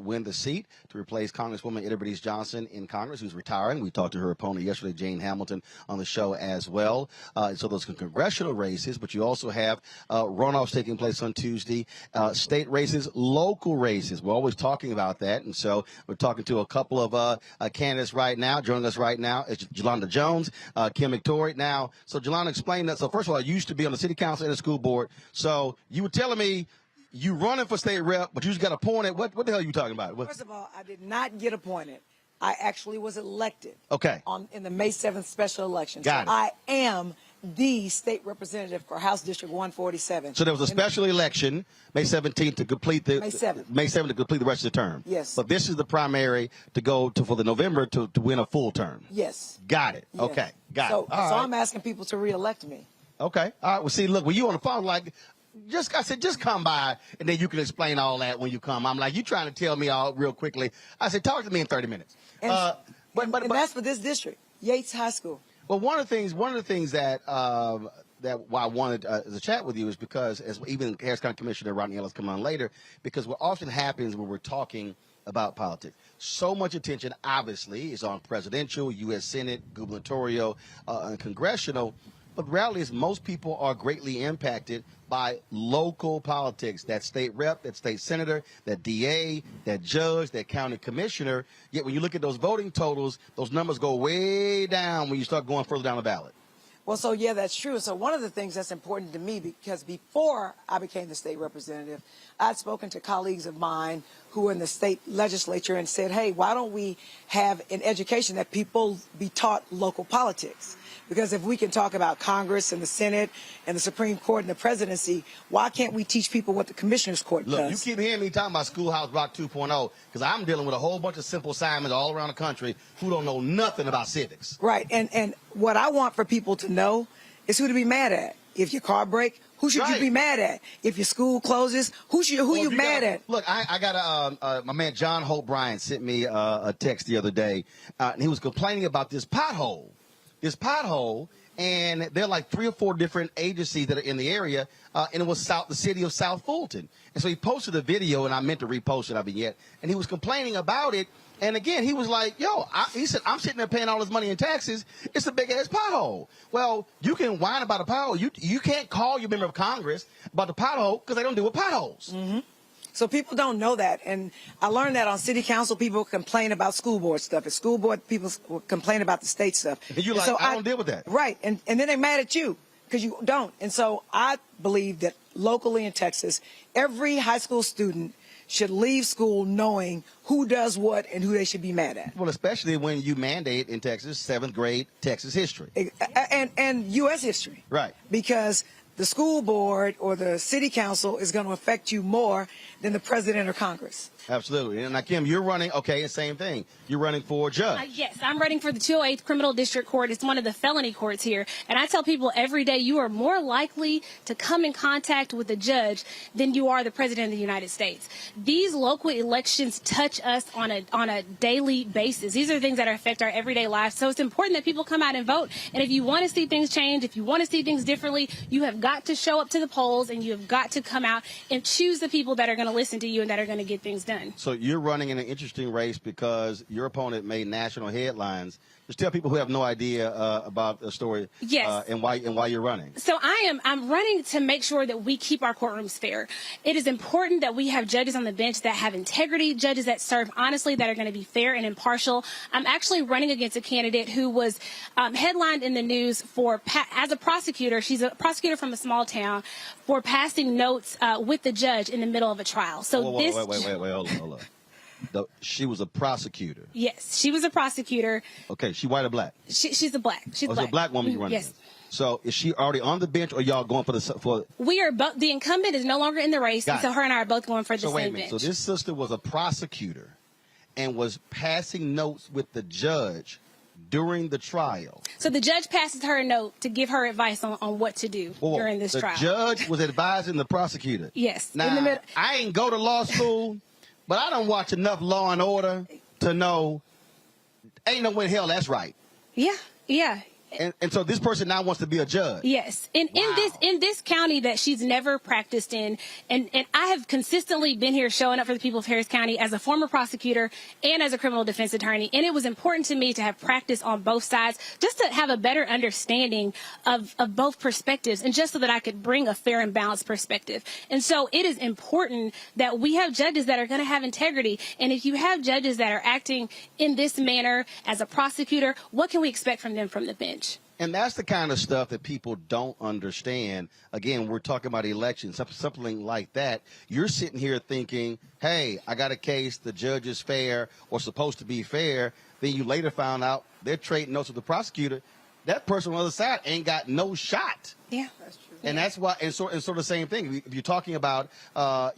win the seat to replace Congresswoman Ida Bernice Johnson in Congress, who's retiring. We talked to her opponent yesterday, Jane Hamilton, on the show as well. So those congressional congressional races, but you also have runoffs taking place on Tuesday, state races, local races. We're always talking about that, and so we're talking to a couple of candidates right now. Joining us right now is Jelanda Jones, Kim McTory. Now, so Jelanda, explain that. So first of all, you used to be on the city council and the school board. So you were telling me you running for state rep, but you just got appointed. What the hell are you talking about? First of all, I did not get appointed. I actually was elected. Okay. In the May 7th special election. Got it. I am the state representative for House District 147. So there was a special election, May 17th, to complete the May 7th. May 7th to complete the rest of the term. Yes. But this is the primary to go to for the November to win a full term. Yes. Got it. Yes. Okay. Got so, it. All so right. I'm asking people to reelect me. Okay. All right. Well, see, look, when you on the phone, like, I said, just come by, and then you can explain all that when you come. I'm like, you trying to tell me all real quickly. I said, talk to me in 30 minutes. And, but that's for this district, Yates High School. Well, one of the things that why I wanted to chat with you is because, as even Harris County Commissioner Rodney Ellis coming on later, because what often happens when we're talking about politics, so much attention obviously is on presidential, U.S. Senate, gubernatorial, and congressional. But the reality is most people are greatly impacted by local politics, that state rep, that state senator, that DA, that judge, that county commissioner. Yet when you look at those voting totals, those numbers go way down when you start going further down the ballot. Well, so yeah, that's true. So one of the things that's important to me, because before I became the state representative, I'd spoken to colleagues of mine who were in the state legislature and said, hey, why don't we have an education that people be taught local politics? Because if we can talk about Congress and the Senate and the Supreme Court and the presidency, why can't we teach people what the Commissioner's Court does? Look, you keep hearing me talking about Schoolhouse Rock 2.0 because I'm dealing with a whole bunch of simple assignments all around the country who don't know nothing about civics. Right, and what I want for people to know is who to be mad at. If your car breaks, who should you be mad at? If your school closes, who you mad at? Look, I got my man John Hope Bryan sent me a text the other day, and he was complaining about this pothole. And there are like 3 or 4 different agencies that are in the area, and it was the city of South Fulton. And so he posted a video, and I meant to repost it, I haven't yet, and he was complaining about it. And again, he was like, he said, I'm sitting there paying all this money in taxes. It's a big-ass pothole. Well, you can whine about a pothole. You can't call your member of Congress about the pothole because they don't deal with potholes. Mm-hmm. So people don't know that. And I learned that on city council, people complain about school board stuff. At school board, people complain about the state stuff. And you're like, so I don't deal with that. Right. And then they're mad at you because you don't. And so I believe that locally in Texas, every high school student should leave school knowing who does what and who they should be mad at. Well, especially when you mandate in Texas 7th grade Texas history. And U.S. history. Right. Because the school board or the city council is going to affect you more than the president or Congress. Absolutely. And now, Kim, you're running, okay, the same thing. You're running for judge. Yes, I'm running for the 208th Criminal District Court. It's one of the felony courts here. And I tell people every day you are more likely to come in contact with a judge than you are the president of the United States. These local elections touch us on a daily basis. These are things that affect our everyday lives. So it's important that people come out and vote. And if you want to see things change, if you want to see things differently, you have got to show up to the polls and you have got to come out and choose the people that are going to listen to you and that are going to get things done. So you're running in an interesting race because your opponent made national headlines. Just tell people who have no idea about the story. Yes. And why you're running. So I'm running to make sure that we keep our courtrooms fair. It is important that we have judges on the bench that have integrity, judges that serve honestly, that are going to be fair and impartial. I'm actually running against a candidate who was headlined in the news as a prosecutor. She's a prosecutor from a small town for passing notes with the judge in the middle of a trial. So wait, hold on. She was a prosecutor. Yes, she was a prosecutor. Okay, she white or black? She's a black. She's black. It's a black woman you're running Yes. against. So is she already on the bench, or y'all going for We are both. The incumbent is no longer in the race, and so her and I are both going for the same bench. So this sister was a prosecutor, and was passing notes with the judge during the trial. So the judge passes her a note to give her advice on what to do during this trial. The judge was advising the prosecutor. Yes. Now, I ain't go to law school, but I don't watch enough Law and Order to know ain't no way in hell that's right. Yeah. And so this person now wants to be a judge. Yes. And in this county that she's never practiced in, and I have consistently been here showing up for the people of Harris County as a former prosecutor and as a criminal defense attorney. And it was important to me to have practice on both sides, just to have a better understanding of both perspectives, and just so that I could bring a fair and balanced perspective. And so it is important that we have judges that are going to have integrity. And if you have judges that are acting in this manner as a prosecutor, what can we expect from them from the bench? And that's the kind of stuff that people don't understand. Again, we're talking about elections, something like that. You're sitting here thinking, hey, I got a case, the judge is fair or supposed to be fair. Then you later found out they're trading notes with the prosecutor. That person on the other side ain't got no shot. Yeah, that's true. And that's why, and so the same thing. If you're talking about, on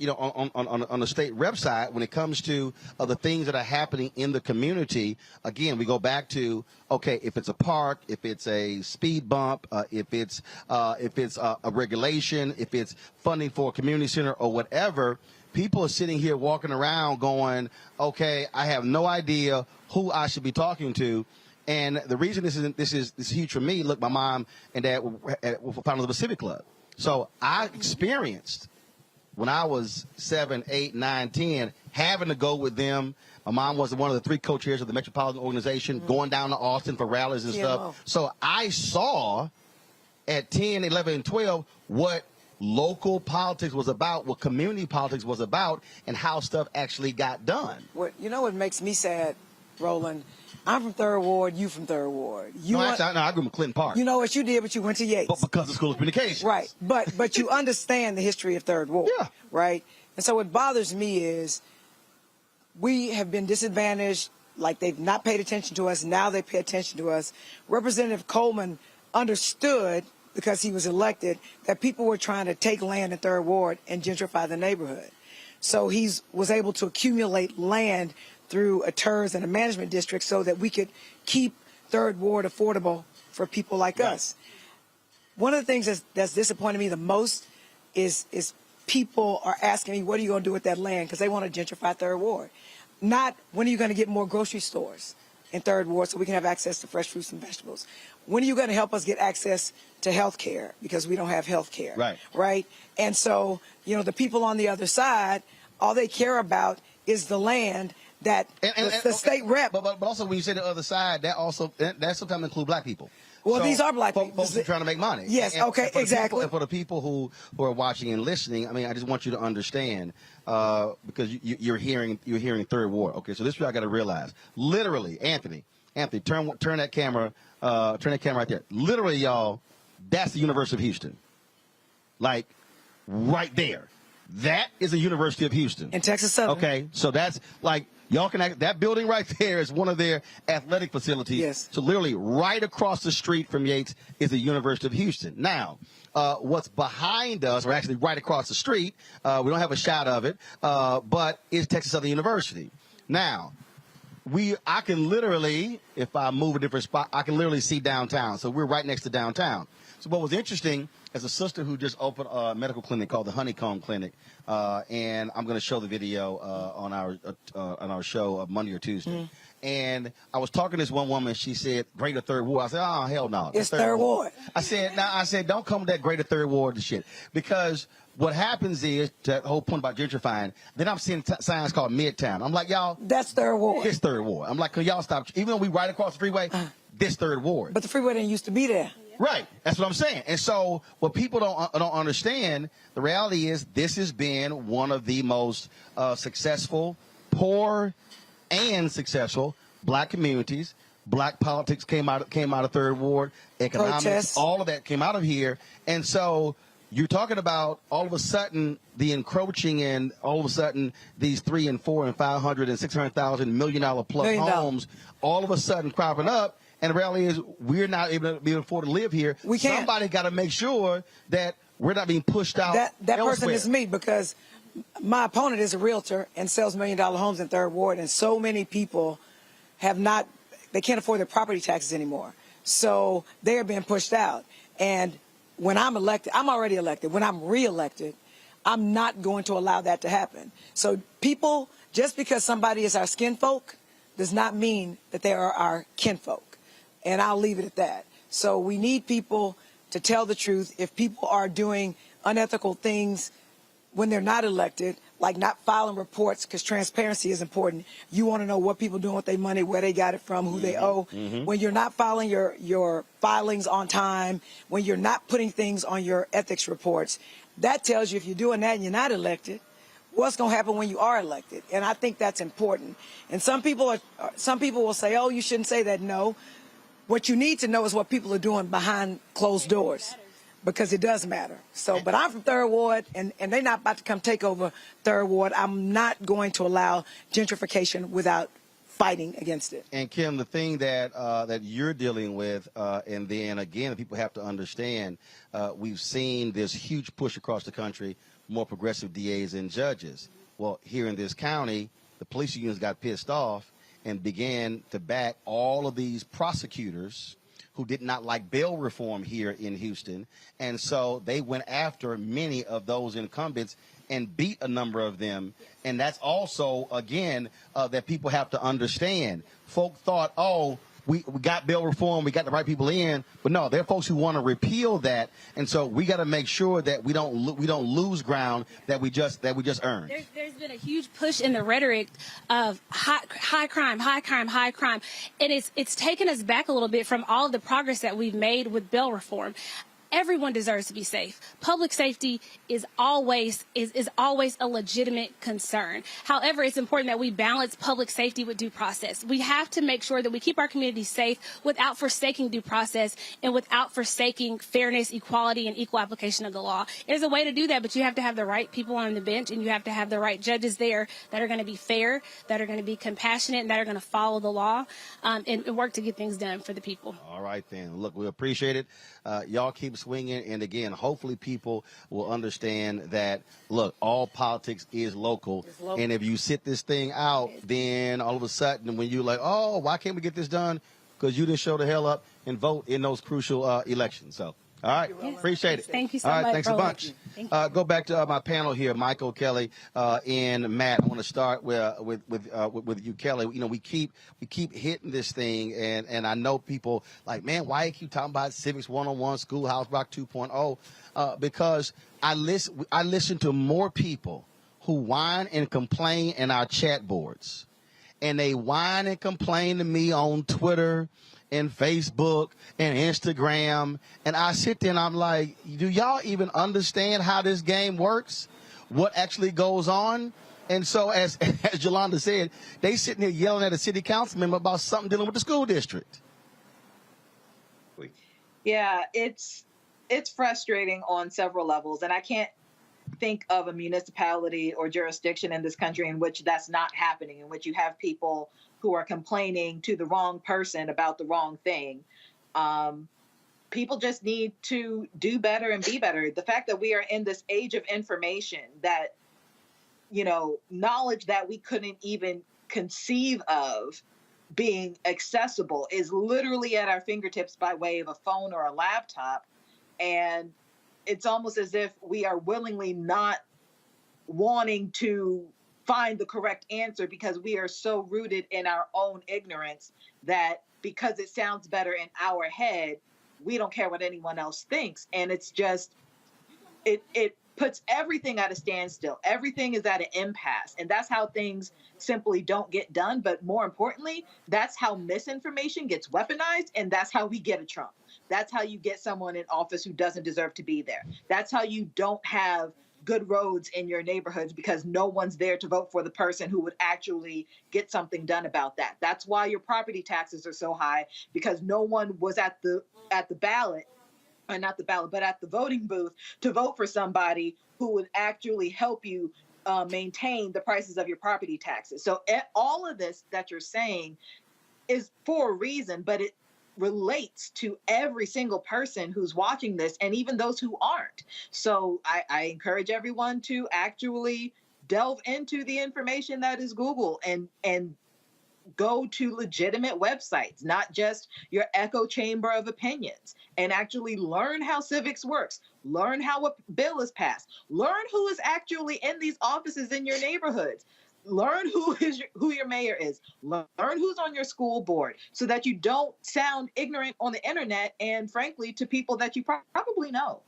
the state rep side, when it comes to the things that are happening in the community, again, we go back to, okay, if it's a park, if it's a speed bump, if it's a regulation, if it's funding for a community center or whatever, people are sitting here walking around going, okay, I have no idea who I should be talking to. And the reason this is huge for me, look, my mom and dad were founders of a Civic club. So I experienced, when I was 7, 8, 9, 10, having to go with them. My mom was one of the 3 co-chairs of the Metropolitan Organization, going down to Austin for rallies and stuff. So I saw at 10, 11, and 12 what local politics was about, what community politics was about, and how stuff actually got done. You know what makes me sad, Roland? I'm from 3rd Ward, you from 3rd Ward. I grew up in Clinton Park. You know what you did, but you went to Yakes. But because of School of Communications. Right, but you understand the history of 3rd Ward. Yeah. Right? And so what bothers me is we have been disadvantaged, like they've not paid attention to us, now they pay attention to us. Representative Coleman understood, because he was elected, that people were trying to take land in 3rd Ward and gentrify the neighborhood. So he was able to accumulate land through a TERS and a management district so that we could keep 3rd Ward affordable for people like us. One of the things that's disappointed me the most is people are asking me, what are you going to do with that land? Because they want to gentrify 3rd Ward. Not, when are you going to get more grocery stores in 3rd Ward so we can have access to fresh fruits and vegetables? When are you going to help us get access to health care? Because we don't have health care. Right? And so, the people on the other side, all they care about is the land that the state rep. But also, when you say the other side, that sometimes includes black people. Well, so these are black people. Folks are trying to make money. Yes, exactly. And for the people who are watching and listening, I mean, I just want you to understand, because you're hearing 3rd Ward. Okay, so this is what I got to realize. Literally, Anthony, turn that camera right there. Literally, y'all, that's the University of Houston. Like, right there. That is the University of Houston. In Texas Southern. Okay, so that's like, y'all can that building right there is one of their athletic facilities. Yes. So literally right across the street from Yakes is the University of Houston. Now, what's behind us, or actually right across the street, we don't have a shot of it, but is Texas Southern University. Now, I can literally, if I move a different spot, I can literally see downtown. So we're right next to downtown. So what was interesting, as a sister who just opened a medical clinic called the Honeycomb Clinic, and I'm going to show the video on our show Monday or Tuesday. And I was talking to this one woman. She said, "Greater 3rd Ward." I said, "Oh, hell no, it's 3rd Ward." I said, "Don't come with that Greater 3rd Ward and shit," because what happens is, that whole point about gentrifying, then I'm seeing signs called Midtown. I'm like, y'all, that's 3rd Ward. It's 3rd Ward. I'm like, can y'all stop? Even though we right across the freeway, this 3rd Ward. But the freeway didn't used to be there. Right. That's what I'm saying. And so what people don't understand, the reality is this has been one of the most successful, poor and successful black communities. Black politics came out of 3rd Ward, economics, protests. All of that came out of here. And so you're talking about all of a sudden the encroaching, and all of a sudden these 3 and 4 and 500 and 600,000 $1 million plus homes all of a sudden cropping up. And the reality is, we're not able to be able to afford to live here. We can't. Somebody got to make sure that we're not being pushed out. That person is me, because my opponent is a realtor and sells $1 million homes in 3rd Ward, and so many people they can't afford their property taxes anymore. So they are being pushed out. And when I'm elected, I'm already elected. When I'm reelected, I'm not going to allow that to happen. So people, just because somebody is our skin folk, does not mean that they are our kinfolk. And I'll leave it at that. So we need people to tell the truth. If people are doing unethical things when they're not elected, like not filing reports, because transparency is important. You want to know what people doing with their money, where they got it from, who they owe. When you're not filing your filings on time, when you're not putting things on your ethics reports, that tells you if you're doing that and you're not elected, what's going to happen when you are elected. And I think that's important. And some people will say, oh, you shouldn't say that. No. What you need to know is what people are doing behind closed doors, because it does matter. So, but I'm from Third Ward, and they're not about to come take over Third Ward. I'm not going to allow gentrification without fighting against it. And Kim, the thing that that you're dealing with, and then again, people have to understand, we've seen this huge push across the country, more progressive DAs and judges. Well, here in this county, the police unions got pissed off and began to back all of these prosecutors who did not like bail reform here in Houston. And so they went after many of those incumbents and beat a number of them. And that's also, again, that people have to understand. Folk thought, oh, we got bail reform, we got the right people in, but no, there are folks who want to repeal that, and so we got to make sure that we don't lose ground that we just earned. There's been a huge push in the rhetoric of high crime, and it's taken us back a little bit from all of the progress that we've made with bail reform. Everyone deserves to be safe. Public safety is always a legitimate concern. However, it's important that we balance public safety with due process. We have to make sure that we keep our communities safe without forsaking due process and without forsaking fairness, equality, and equal application of the law. There's a way to do that, but you have to have the right people on the bench, and you have to have the right judges there that are going to be fair, that are going to be compassionate, and that are going to follow the law and work to get things done for the people. All right, then. Look, we appreciate it. Y'all keep swinging, and again, hopefully people will understand that, look, all politics is local, and if you sit this thing out, then all of a sudden when you're like, oh, why can't we get this done? Because you didn't show the hell up and vote in those crucial elections. So, all right, appreciate it. Thank you so much. much. Thanks a bunch. Go back to my panel here, Michael, Kelly, and Matt. I want to start with you, Kelly. You know, we keep hitting this thing, and I know people like, man, why you keep talking about Civics 101, Schoolhouse Rock 2.0? Because I listen to more people who whine and complain in our chat boards, and they whine and complain to me on Twitter and Facebook and Instagram, and I sit there and I'm like, do y'all even understand how this game works? What actually goes on? And so as Yolanda said, they sitting here yelling at a city council member about something dealing with the school district. Yeah, it's frustrating on several levels, and I can't think of a municipality or jurisdiction in this country in which that's not happening, in which you have people who are complaining to the wrong person about the wrong thing. People just need to do better and be better. The fact that we are in this age of information, that, you know, knowledge that we couldn't even conceive of being accessible is literally at our fingertips by way of a phone or a laptop. And it's almost as if we are willingly not wanting to find the correct answer because we are so rooted in our own ignorance that because it sounds better in our head, we don't care what anyone else thinks. And it's just, it puts everything at a standstill. Everything is at an impasse. And that's how things simply don't get done. But more importantly, that's how misinformation gets weaponized. And that's how we get a Trump. That's how you get someone in office who doesn't deserve to be there. That's how you don't have good roads in your neighborhoods because no one's there to vote for the person who would actually get something done about that. That's why your property taxes are so high, because no one was at the ballot, or not the ballot, but at the voting booth to vote for somebody who would actually help you maintain the prices of your property taxes. So all of this that you're saying is for a reason, but it relates to every single person who's watching this and even those who aren't. So I encourage everyone to actually delve into the information that is Google and go to legitimate websites, not just your echo chamber of opinions, and actually learn how civics works, learn how a bill is passed, learn who is actually in these offices in your neighborhoods. Learn who your mayor is. Learn who's on your school board so that you don't sound ignorant on the internet and, frankly, to people that you probably know.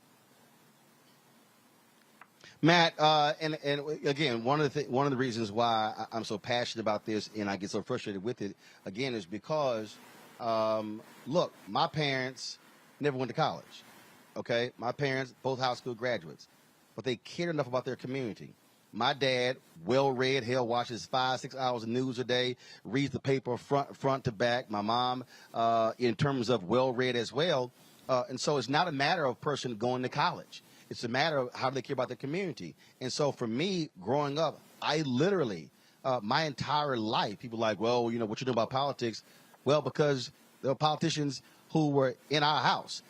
Matt, and again, one of the reasons why I'm so passionate about this and I get so frustrated with it, again, is because, look, my parents never went to college, okay? My parents, both high school graduates, but they cared enough about their community. My dad, well-read, hell, watches 5-6 hours of news a day, reads the paper front to back. My mom, in terms of well-read as well. And so it's not a matter of person going to college. It's a matter of how they care about their community. And so for me, growing up, I literally, my entire life, people are like, well, you know, what you know about politics? Well, because there were politicians who were in our house.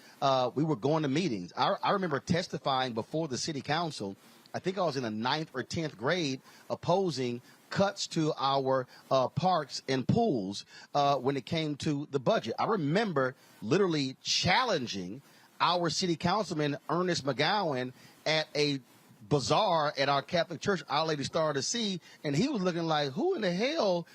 We were going to meetings. I remember testifying before the city council. I think I was in the 9th or 10th grade opposing cuts to our parks and pools when it came to the budget. I remember literally challenging our city councilman, Ernest McGowan, at a bazaar at our Catholic church, Our Lady Star of the Sea, and he was looking like, who in the hell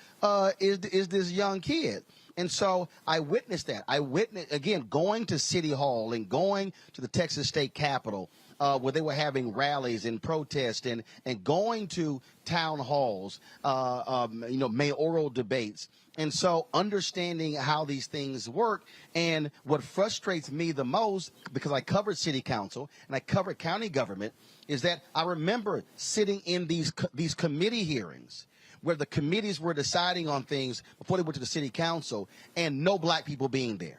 is this young kid? And so I witnessed that. I witnessed, again, going to City Hall and going to the Texas State Capitol, where they were having rallies and protests and going to town halls, mayoral debates. And so understanding how these things work, and what frustrates me the most, because I covered city council and I covered county government, is that I remember sitting in these committee hearings where the committees were deciding on things before they went to the city council and no black people being there.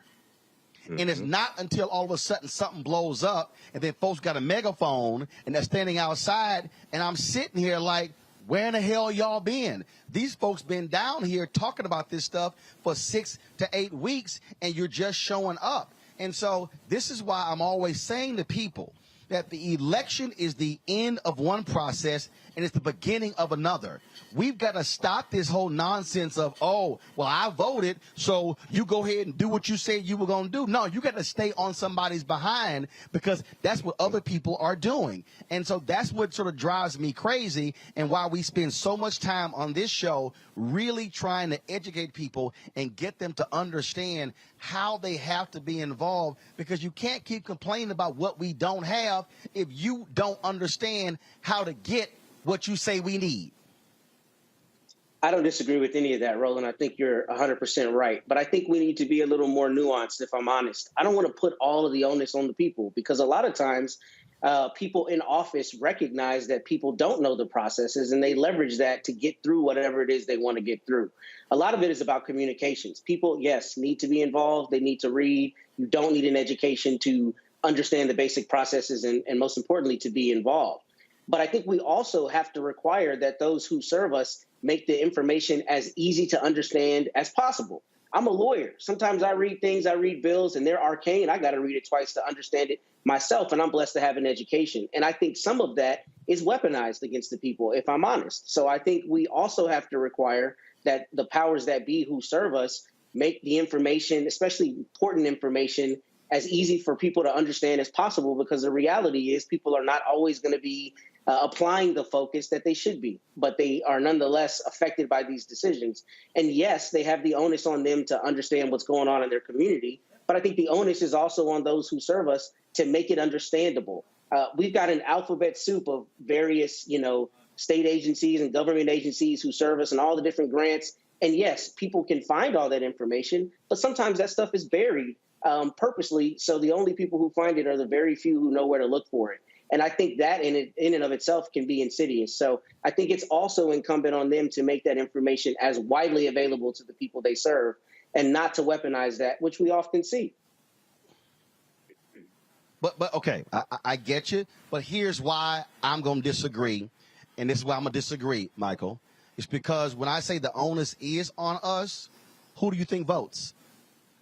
Mm-hmm. And it's not until all of a sudden something blows up and then folks got a megaphone and they're standing outside and I'm sitting here like, where in the hell y'all been? These folks been down here talking about this stuff for 6 to 8 weeks and you're just showing up. And so this is why I'm always saying to people that the election is the end of one process and it's the beginning of another. We've got to stop this whole nonsense of, oh, well, I voted, so you go ahead and do what you said you were going to do. No, you got to stay on somebody's behind because that's what other people are doing. And so that's what sort of drives me crazy and why we spend so much time on this show really trying to educate people and get them to understand how they have to be involved, because you can't keep complaining about what we don't have if you don't understand how to get what you say we need. I don't disagree with any of that, Roland. I think you're 100% right. But I think we need to be a little more nuanced, if I'm honest. I don't want to put all of the onus on the people, because a lot of times people in office recognize that people don't know the processes and they leverage that to get through whatever it is they want to get through. A lot of it is about communications. People, yes, need to be involved. They need to read. You don't need an education to understand the basic processes and most importantly, to be involved. But I think we also have to require that those who serve us make the information as easy to understand as possible. I'm a lawyer. Sometimes I read things, I read bills, and they're arcane. I got to read it twice to understand it myself, and I'm blessed to have an education. And I think some of that is weaponized against the people, if I'm honest. So I think we also have to require that the powers that be who serve us make the information, especially important information, as easy for people to understand as possible, because the reality is people are not always going to be applying the focus that they should be, but they are nonetheless affected by these decisions. And yes, they have the onus on them to understand what's going on in their community, but I think the onus is also on those who serve us to make it understandable. We've got an alphabet soup of various, state agencies and government agencies who serve us and all the different grants. And yes, people can find all that information, but sometimes that stuff is buried purposely. So the only people who find it are the very few who know where to look for it. And I think that in and of itself can be insidious. So I think it's also incumbent on them to make that information as widely available to the people they serve and not to weaponize that, which we often see. But okay, I get you. But here's why I'm going to disagree. And this is why I'm going to disagree, Michael. It's because when I say the onus is on us, who do you think votes?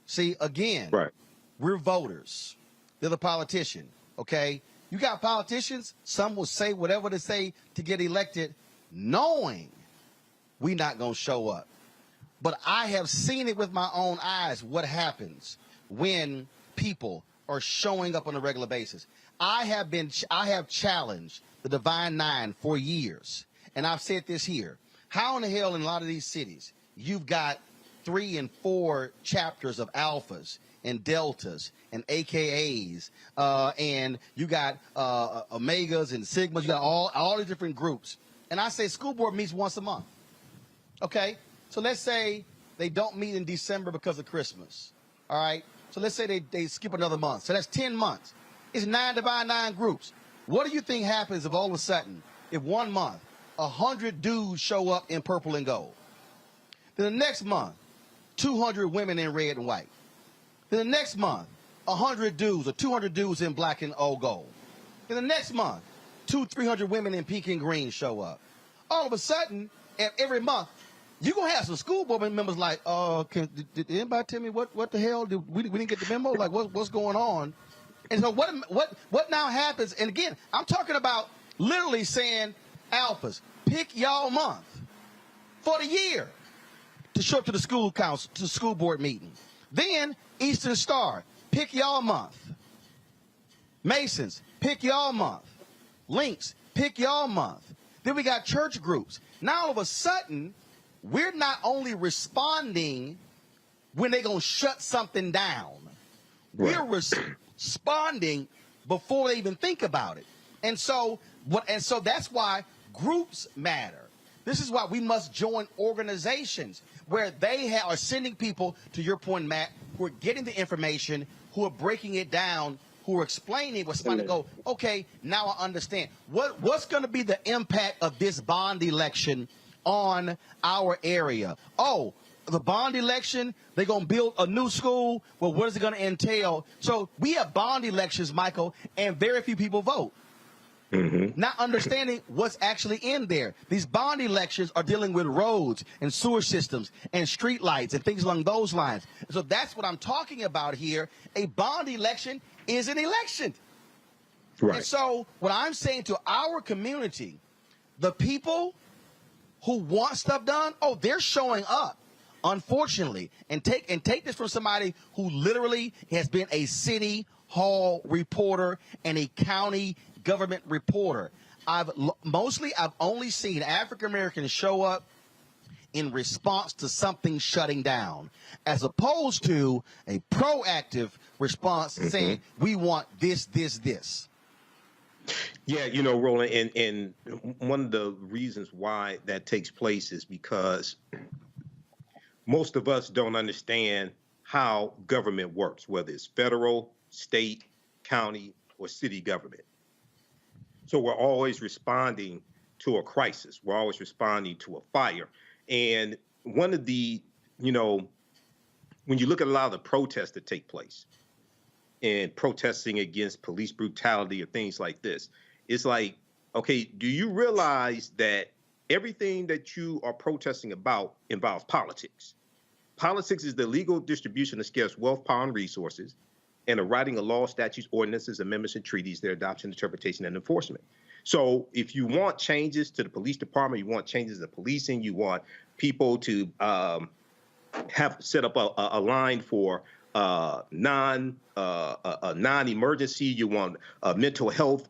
See, again, right. We're voters. They're the politician, okay? You got politicians, some will say whatever they say to get elected, knowing we're not going to show up. But I have seen it with my own eyes what happens when people are showing up on a regular basis. I have challenged the Divine Nine for years, and I've said this here. How in the hell in a lot of these cities you've got 3 and 4 chapters of alphas and deltas and AKAs, and you got omegas and sigmas, you got all these different groups. And I say school board meets once a month. Okay? So let's say they don't meet in December because of Christmas. All right? So let's say they skip another month. So that's 10 months. It's 9 divided 9 groups. What do you think happens if all of a sudden, if 1 month, 100 dudes show up in purple and gold? Then the next month, 200 women in red and white. Then the next month, 100 dudes or 200 dudes in black and old gold. Then the next month, 200-300 women in pink and green show up. All of a sudden, every month, you're going to have some school board members like, did anybody tell me what the hell? We didn't get the memo? Like, what's going on? And so what now happens? And again, I'm talking about literally saying, alphas, pick y'all month for the year to show up to the school council, to the school board meeting. Then Eastern Star, pick y'all month. Masons, pick y'all month. Links, pick y'all month. Then we got church groups. Now all of a sudden, we're not only responding when they're going to shut something down. Right. We're responding before they even think about it. And so that's why groups matter. This is why we must join organizations where they are sending people, to your point, Matt, who are getting the information, who are breaking it down, who are explaining what's going to go, okay, now I understand. What's going to be the impact of this bond election on our area? Oh, the bond election, they're going to build a new school. Well, what is it going to entail? So we have bond elections, Michael, and very few people vote. Mm-hmm. Not understanding what's actually in there. These bond elections are dealing with roads and sewer systems and street lights and things along those lines. So that's what I'm talking about here. A bond election is an election. Right. And so what I'm saying to our community, the people who want stuff done, they're showing up, unfortunately. And take this from somebody who literally has been a city hall reporter and a county government reporter. I've only seen African Americans show up in response to something shutting down, as opposed to a proactive response saying, we want this. Yeah, Roland, and one of the reasons why that takes place is because most of us don't understand how government works, whether it's federal, state, county, or city government. So we're always responding to a crisis. We're always responding to a fire. And one of the, when you look at a lot of the protests that take place and protesting against police brutality or things like this, it's like, okay, do you realize that everything that you are protesting about involves politics? Politics is the legal distribution of scarce wealth, power, and resources, and the writing of laws, statutes, ordinances, amendments, and treaties, their adoption, interpretation, and enforcement. So if you want changes to the police department, you want changes to policing, you want people to have set up a line for non-emergency, you want a mental health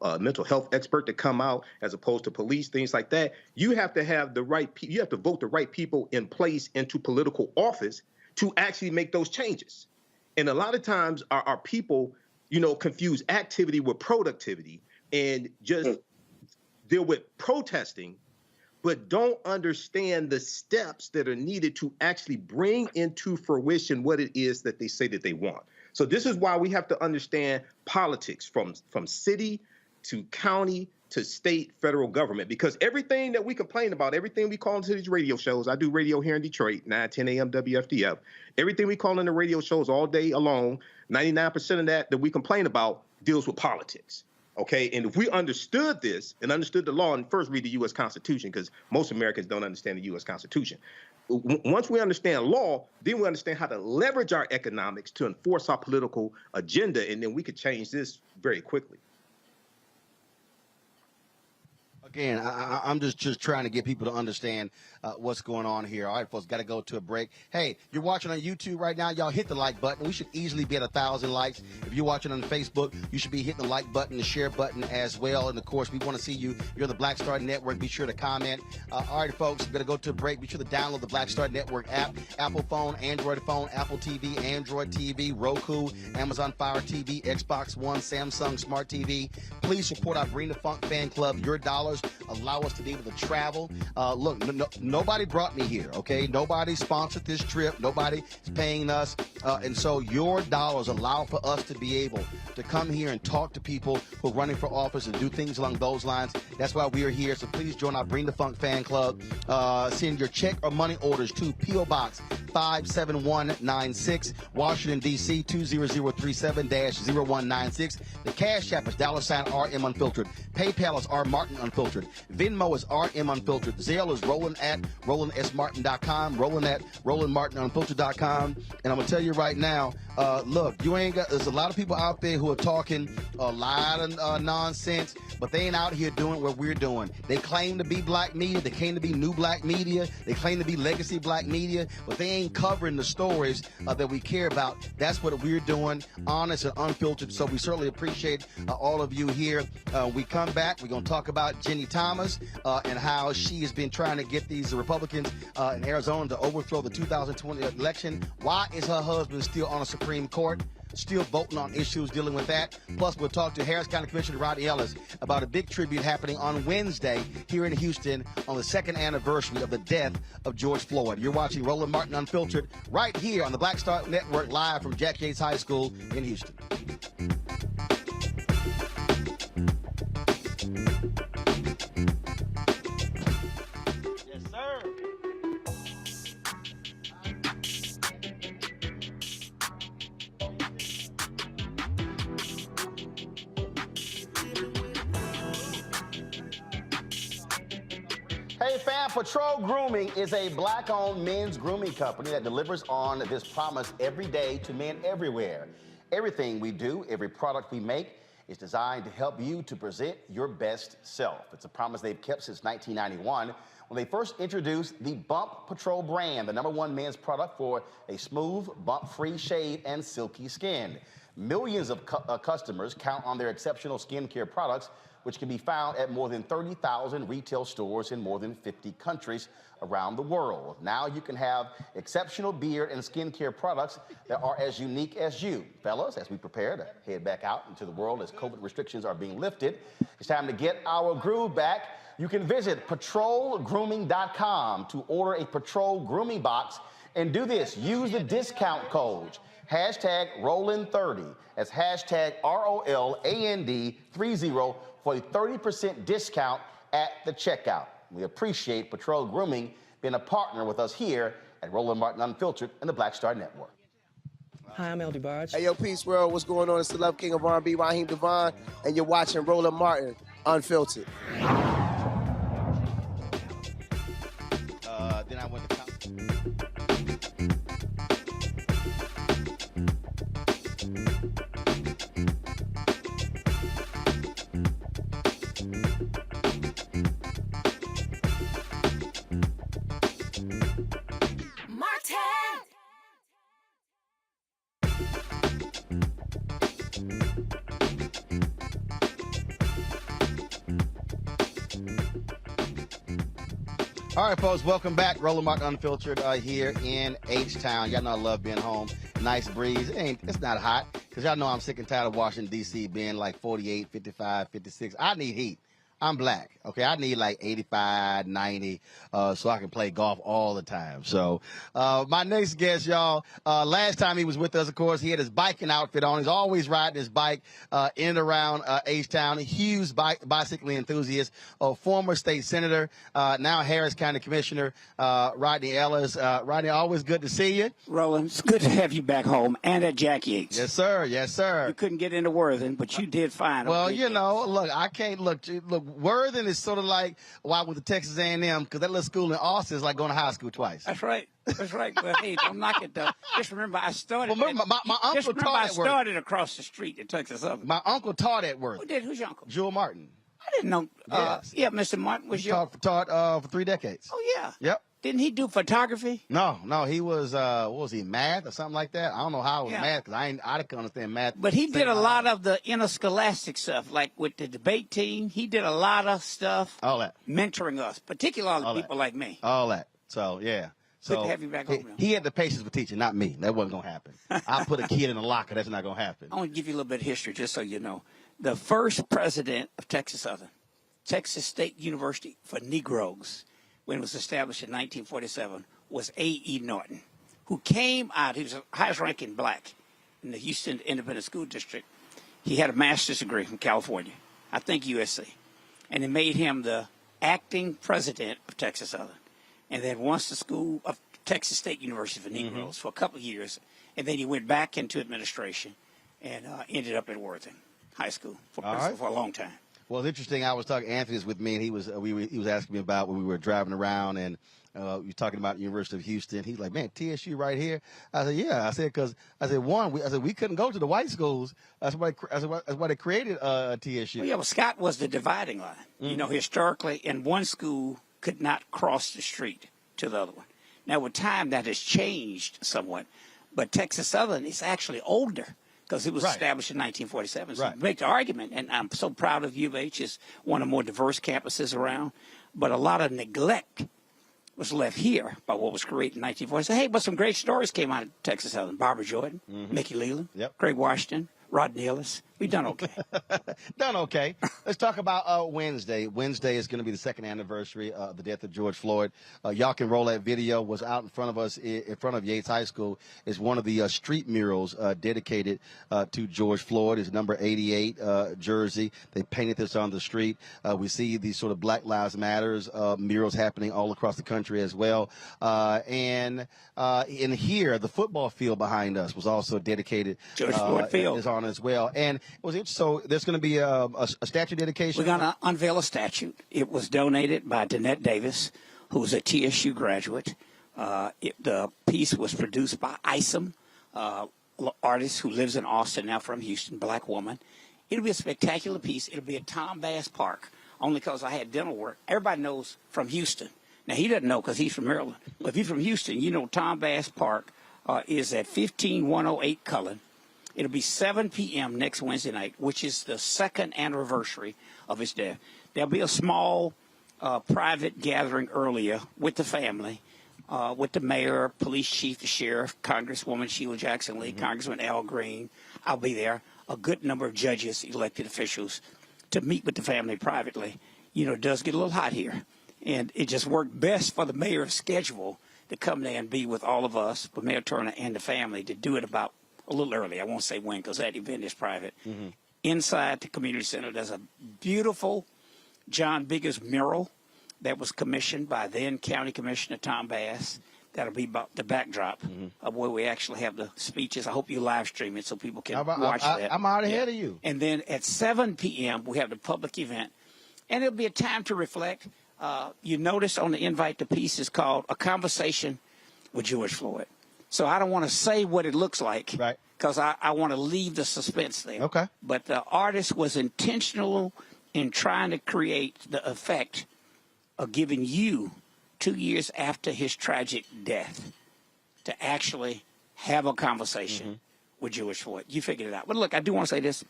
expert to come out as opposed to police, things like that. You have to have you have to vote the right people in place into political office to actually make those changes. And a lot of times our people, confuse activity with productivity and just deal with protesting, but don't understand the steps that are needed to actually bring into fruition what it is that they say that they want. So this is why we have to understand politics from city to county to state, federal government, because everything that we complain about, everything we call into these radio shows, I do radio here in Detroit, 9:10 a.m. WFDF, everything we call in the radio shows all day long, 99% of that we complain about deals with politics. Okay, and if we understood this and understood the law, and first read the U.S. Constitution, because most Americans don't understand the U.S. Constitution. Once we understand law, then we understand how to leverage our economics to enforce our political agenda, and then we could change this very quickly. Again, I'm just trying to get people to understand what's going on here. All right, folks, got to go to a break. Hey, you're watching on YouTube right now. Y'all hit the like button. We should easily be at 1,000 likes. If you're watching on Facebook, you should be hitting the like button, the share button as well. And, of course, we want to see you. You're on the Black Star Network. Be sure to comment. All right, folks, we're going to go to a break. Be sure to download the Black Star Network app. Apple phone, Android phone, Apple TV, Android TV, Roku, Amazon Fire TV, Xbox One, Samsung Smart TV. Please support our Bring the Funk fan club. Your dollars allow us to be able to travel. Look, nobody brought me here, okay? Nobody sponsored this trip. Nobody is paying us. And so your dollars allow for us to be able to come here and talk to people who are running for office and do things along those lines. That's why we are here. So please join our Bring the Funk fan club. Send your check or money orders to P.O. Box 57196, Washington, D.C. 20037-0196. The Cash App is $RM Unfiltered. PayPal is R Martin Unfiltered. Venmo is RM Unfiltered. Zelle is Roland at RolandSMartin.com. Roland at RolandMartinUnfiltered.com. And I'm going to tell you right now, look, there's a lot of people out there who are talking a lot of nonsense, but they ain't out here doing what we're doing. They claim to be black media. They claim to be new black media. They claim to be legacy black media, but they ain't covering the stories that we care about. That's what we're doing, honest and unfiltered. So we certainly appreciate all of you here. We come back. We're going to talk about Jenny Thomas and how she has been trying to get these Republicans in Arizona to overthrow the 2020 election. Why is her husband still on the Supreme Court? Still voting on issues dealing with that. Plus, we'll talk to Harris County Commissioner Rodney Ellis about a big tribute happening on Wednesday here in Houston on the 2nd anniversary of the death of George Floyd. You're watching Roland Martin Unfiltered right here on the Black Star Network, live from Jack Yates High School in Houston. Yes, sir. Hey fam, Patrol Grooming is a black-owned men's grooming company that delivers on this promise every day to men everywhere. Everything we do, every product we make is designed to help you to present your best self. It's a promise they've kept since 1991 when they first introduced the Bump Patrol brand, the #1 men's product for a smooth, bump-free shave and silky skin. Millions of customers count on their exceptional skincare products, which can be found at more than 30,000 retail stores in more than 50 countries around the world. Now you can have exceptional beard and skincare products that are as unique as you. Fellas, as we prepare to head back out into the world as COVID restrictions are being lifted, it's time to get our groove back. You can visit patrolgrooming.com to order a Patrol Grooming Box and do this. Use the discount code #Roland30. That's #ROLAND30 for a 30% discount at the checkout. We appreciate Patrol Grooming being a partner with us here at Roland Martin Unfiltered and the Black Star Network. Hi, I'm LD Barge. Hey, yo, Peace World. What's going on? It's the Love King of R&B, Raheem Devon, and you're watching Roland Martin Unfiltered. Then I went to All right, folks, welcome back. Roland Martin Unfiltered here in H-Town. Y'all know I love being home. Nice breeze. It's not hot because y'all know I'm sick and tired of Washington, D.C. being like 48, 55, 56. I need heat. I'm black, okay? I need like 85, 90 so I can play golf all the time. So my next guest, y'all, last time he was with us, of course, he had his biking outfit on. He's always riding his bike in and around H-Town. A huge bicycling enthusiast, former state senator, now Harris County Commissioner, Rodney Ellis. Rodney, always good to see you. Roland, it's good to have you back home and at Jack Yates. Yes, sir. Yes, sir. You couldn't get into Worthing, but you did fine. Well, you know, look, I can't look. Worthing is sort of like why with the Texas A&M, because that little school in Austin is like going to high school twice. That's right. That's right. But hey, don't knock it though. Just remember, I started. Well, my uncle taught at Worthing. I started across the street at Texas Southern. My uncle taught at Worthing. Who did? Who's your uncle? Jewel Martin. I didn't know. Yes. Yeah, Mr. Martin was your. Taught for 3 decades. Oh yeah. Yep. Didn't he do photography? No, he was what was he, math or something like that? I don't know how it was math because I didn't understand math. But he did a lot of the interscholastic stuff, like with the debate team. He did a lot of stuff. All that. Mentoring us, particularly people like me. All that. So, yeah. So Good to have you back home now. He had the patience for teaching, not me. That wasn't going to happen. I put a kid in a locker. That's not going to happen. I want to give you a little bit of history just so you know. The first president of Texas Southern, Texas State University for Negroes, when it was established in 1947, was A.E. Norton, who came out. He was the highest ranking black in the Houston Independent School District. He had a master's degree from California, I think USC. And it made him the acting president of Texas Southern. And then once the school of Texas State University for Negroes for a couple of years. And then he went back into administration and ended up at Worthing High School for a long time. Well, it's interesting. I was talking. Anthony was with me, and he was asking me about when we were driving around, and we were talking about University of Houston. He's like, "Man, TSU right here." I said, "Yeah." I said, "Because we couldn't go to the white schools. That's why they created TSU." Well, yeah, Scott was the dividing line. You know, historically, and one school could not cross the street to the other one. Now, with time, that has changed somewhat, but Texas Southern is actually older, because it was established in 1947. So make the argument, and I'm so proud of U of H. It's one of the more diverse campuses around, but a lot of neglect was left here by what was created in 1947. Hey, but some great stories came out of Texas Southern. Barbara Jordan, Mickey Leland, Craig Washington, Rodney Ellis. We've done okay. Done okay. Let's talk about Wednesday. Wednesday is going to be the second anniversary of the death of George Floyd. Y'all can roll that video. Was out in front of us, in front of Yates High School. It's one of the street murals dedicated to George Floyd. It's number 88 jersey. They painted this on the street. We see these sort of Black Lives Matters murals happening all across the country as well. And in here, the football field behind us was also dedicated. George Floyd Field is on as well. And so there's going to be a statue dedication? We're going to unveil a statue. It was donated by Danette Davis, who's a TSU graduate. The piece was produced by Isom, artist who lives in Austin, now from Houston, black woman. It'll be a spectacular piece. It'll be at Tom Bass Park, only because I had dental work. Everybody knows from Houston. Now, he doesn't know because he's from Maryland. But if you're from Houston, you know Tom Bass Park is at 15108 Cullen. It'll be 7 p.m. next Wednesday night, which is the second anniversary of his death. There'll be a small private gathering earlier with the family, with the mayor, police chief, the sheriff, Congresswoman Sheila Jackson-Lee, Congressman Al Green. I'll be there. A good number of judges, elected officials, to meet with the family privately. You know, it does get a little hot here. And it just worked best for the mayor's schedule to come there and be with all of us, with Mayor Turner and the family, to do it about a little early. I won't say when because that event is private. Inside the community center, there's a beautiful John Biggers mural that was commissioned by then County Commissioner Tom Bass. That'll be about the backdrop of where we actually have the speeches. I hope you live stream it so people can watch that. I'm out ahead of you. And then at 7 p.m., we have the public event. And it'll be a time to reflect. You notice on the invite, the piece is called A Conversation with George Floyd. So I don't want to say what it looks like because I want to leave the suspense there. Okay. But the artist was intentional in trying to create the effect of giving you 2 years after his tragic death to actually have a conversation with George Floyd. You figured it out. But look, I do want to say this.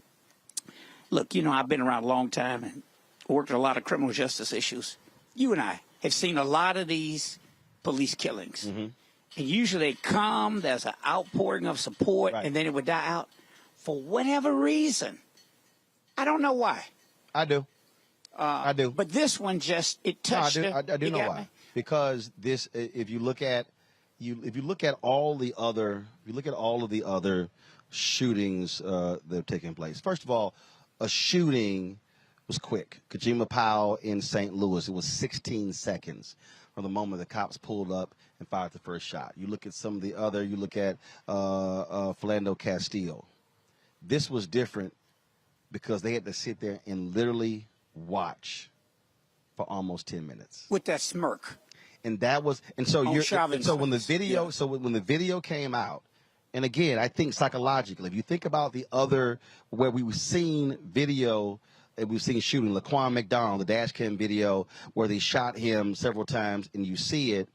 Look, you know, I've been around a long time and worked on a lot of criminal justice issues. You and I have seen a lot of these police killings. And usually they come, there's an outpouring of support, and then it would die out. For whatever reason, I don't know why. I do. But this one just, it touched I do know why. Because this, if you look at all the other shootings that have taken place. First of all, a shooting was quick. Kajima Powell in St. Louis, it was 16 seconds from the moment the cops pulled up and fired the first shot. You look at some of the other, you look at Philando Castile. This was different because they had to sit there and literally watch for almost 10 minutes. With that smirk. And that was, and so when the video came out, and again, I think psychologically, if you think about the other, where we've seen video, and we've seen shooting, Laquan McDonald, the dash cam video, where they shot him several times, and you see it,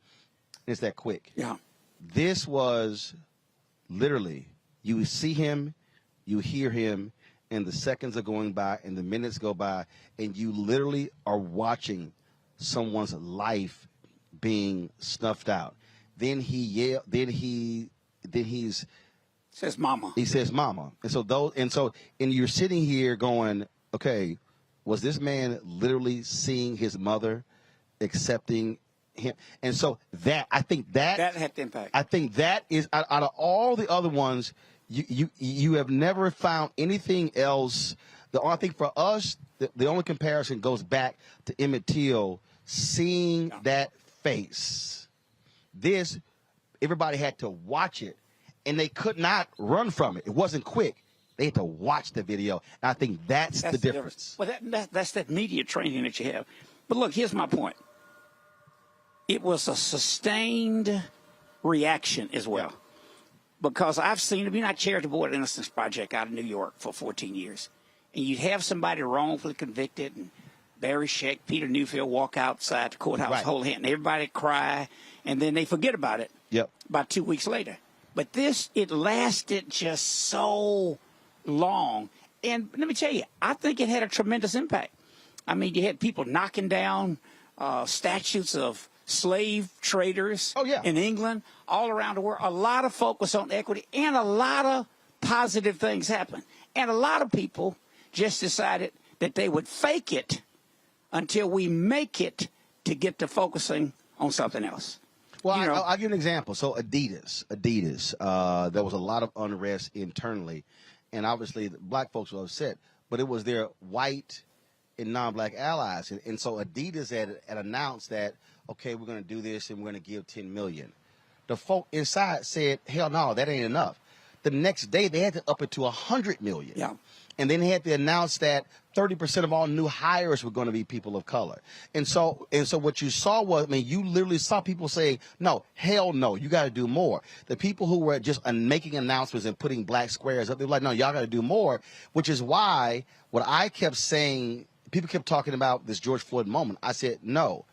It's that quick. Yeah. This was literally, you see him, you hear him, and the seconds are going by and the minutes go by, and you literally are watching someone's life being snuffed out. Then he says mama. He says mama. And you're sitting here going, okay, was this man literally seeing his mother accepting him? And so I think that had the impact. I think that is out of all the other ones, you have never found anything else. I think for us, the only comparison goes back to Emmett Till seeing that face. This, everybody had to watch it, and they could not run from it. It wasn't quick. They had to watch the video, and I think that's the difference. Well, that's that media training that you have. But look, here's my point. It was a sustained reaction as well. Because I've seen it. I chaired the Board Innocence Project out of New York for 14 years. And you'd have somebody wrongfully convicted, and Barry Scheck, Peter Newfield walk outside the courthouse, hold hand, and everybody cry, and then they forget about it about 2 weeks later. But this, it lasted just so long. And let me tell you, I think it had a tremendous impact. I mean, you had people knocking down statues of slave traders in England, all around the world. A lot of focus on equity, and a lot of positive things happened. And a lot of people just decided that they would fake it until we make it to get to focusing on something else. Well, I'll give you an example. So Adidas, there was a lot of unrest internally, and obviously the black folks were upset, but it was their white and non-black allies. And so Adidas had announced that, okay, we're going to do this and we're going to give $10 million. The folk inside said, hell no, that ain't enough. The next day they had to up it to $100 million. Yeah. And then they had to announce that 30% of all new hires were going to be people of color. And so what you saw was, you literally saw people say, no, hell no, you got to do more. The people who were just making announcements and putting black squares up, they were like, no, y'all got to do more, which is why what I kept saying, people kept talking about this George Floyd moment. I said, no.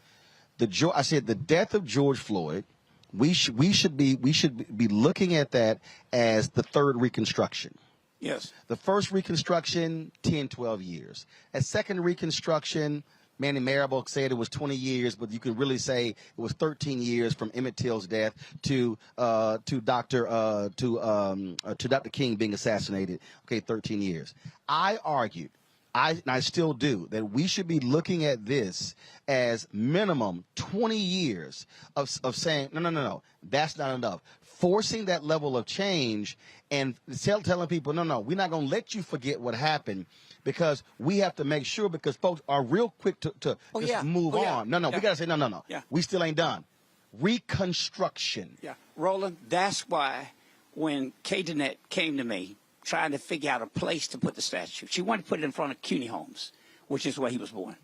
I said the death of George Floyd, we should be looking at that as the third Reconstruction. Yes. The first Reconstruction, 10, 12 years. At second Reconstruction, Manny Marable said it was 20 years, but you can really say it was 13 years from Emmett Till's death to Dr. King being assassinated. Okay, 13 years. I argued, and I still do, that we should be looking at this as minimum 20 years of saying, no, that's not enough. Forcing that level of change and telling people, no, we're not going to let you forget what happened, because we have to make sure, because folks are real quick to move on. No, we got to say, no. Yeah. We still ain't done. Reconstruction. Yeah. Roland, that's why when Kay Dennett came to me trying to figure out a place to put the statue, she wanted to put it in front of CUNY Homes, which is where he was born.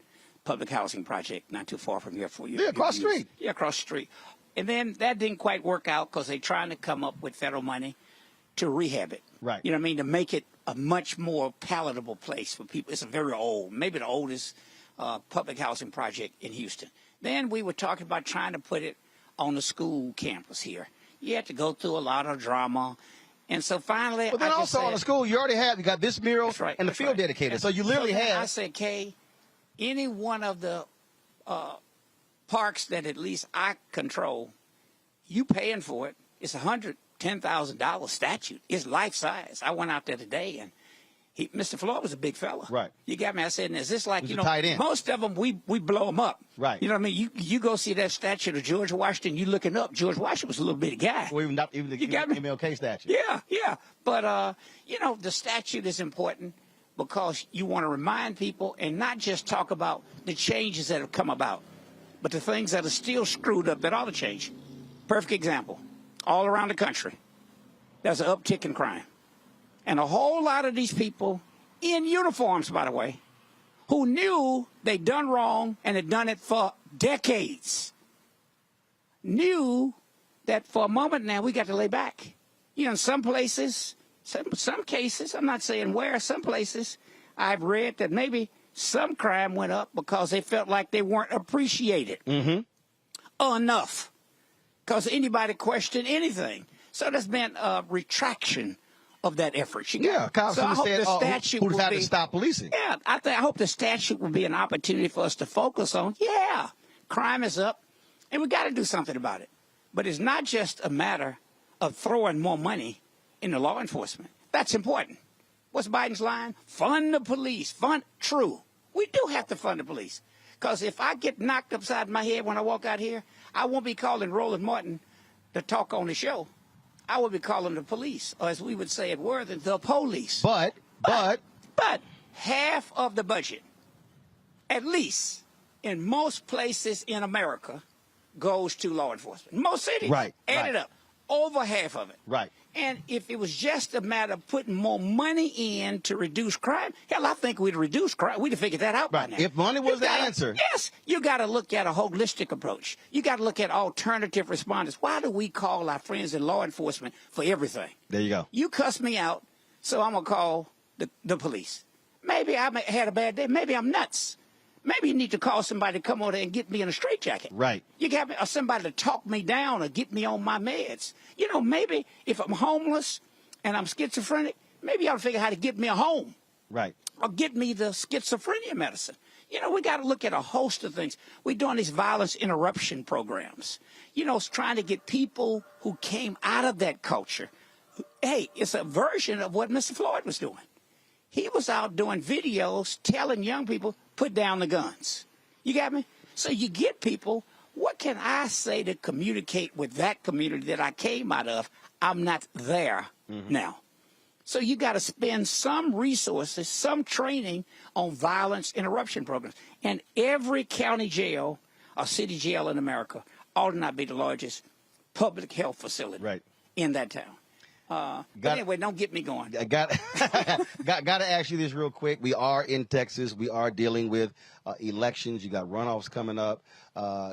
Public housing project not too far from here for you. Yeah, across the street. Yeah, across the street. And then that didn't quite work out because they're trying to come up with federal money to rehab it. Right. You know what I mean? To make it a much more palatable place for people. It's a very old, maybe the oldest public housing project in Houston. Then we were talking about trying to put it on the school campus here. You had to go through a lot of drama. And so finally, But then also on the school, you got this mural and the field dedicated. So you literally have. I said, Kay, any one of the parks that at least I control, you paying for it. It's $110,000 statue. It's life size. I went out there today, and Mr. Floyd was a big fella. Right. You got me. I said, is this like, tight end. most of them, we blow them up. Right. You know what I mean? You go see that statue of George Washington, you looking up. George Washington was a little bitty guy. Or even the MLK statue. Yeah. But, the statue is important because you want to remind people and not just talk about the changes that have come about, but the things that are still screwed up that ought to change. Perfect example. All around the country, there's an uptick in crime. And a whole lot of these people, in uniforms, by the way, who knew they'd done wrong and had done it for decades, knew that for a moment now we got to lay back. In some places, some cases, I'm not saying where, some places, I've read that maybe some crime went up because they felt like they weren't appreciated enough. because anybody question anything. So there's been a retraction of that effort. Yeah, so I hope the statute who will decided be, to stop policing. Yeah, I hope the statute will be an opportunity for us to focus on. Yeah, crime is up, and we got to do something about it. But it's not just a matter of throwing more money into law enforcement. That's important. What's Biden's line? Fund the police. True. We do have to fund the police. Because if I get knocked upside my head when I walk out here, I won't be calling Roland Martin to talk on the show. I will be calling the police, or as we would say at Worthing, the police. But half of the budget, at least in most places in America, goes to law enforcement. Most cities, add it up, over half of it. Right. And if it was just a matter of putting more money in to reduce crime, hell, I think we'd reduce crime. We'd have figured that out by now. If money was the answer. Yes, you got to look at a holistic approach. You got to look at alternative responders. Why do we call our friends in law enforcement for everything? There you go. You cuss me out, so I'm going to call the police. Maybe I had a bad day. Maybe I'm nuts. Maybe you need to call somebody to come over there and get me in a straitjacket. Right. You got me, or somebody to talk me down or get me on my meds. You know, maybe if I'm homeless and I'm schizophrenic, maybe I'll figure out how to get me a home. Right. Or get me the schizophrenia medicine. You know, we got to look at a host of things. We're doing these violence interruption programs. You know, it's trying to get people who came out of that culture. Hey, it's a version of what Mr. Floyd was doing. He was out doing videos telling young people, put down the guns. You got me? So you get people, what can I say to communicate with that community that I came out of? I'm not there now. So you got to spend some resources, some training on violence interruption programs. And every county jail or city jail in America ought to not be the largest public health facility in that town. But anyway, don't get me going. I got to ask you this real quick. We are in Texas. We are dealing with elections. You got runoffs coming up.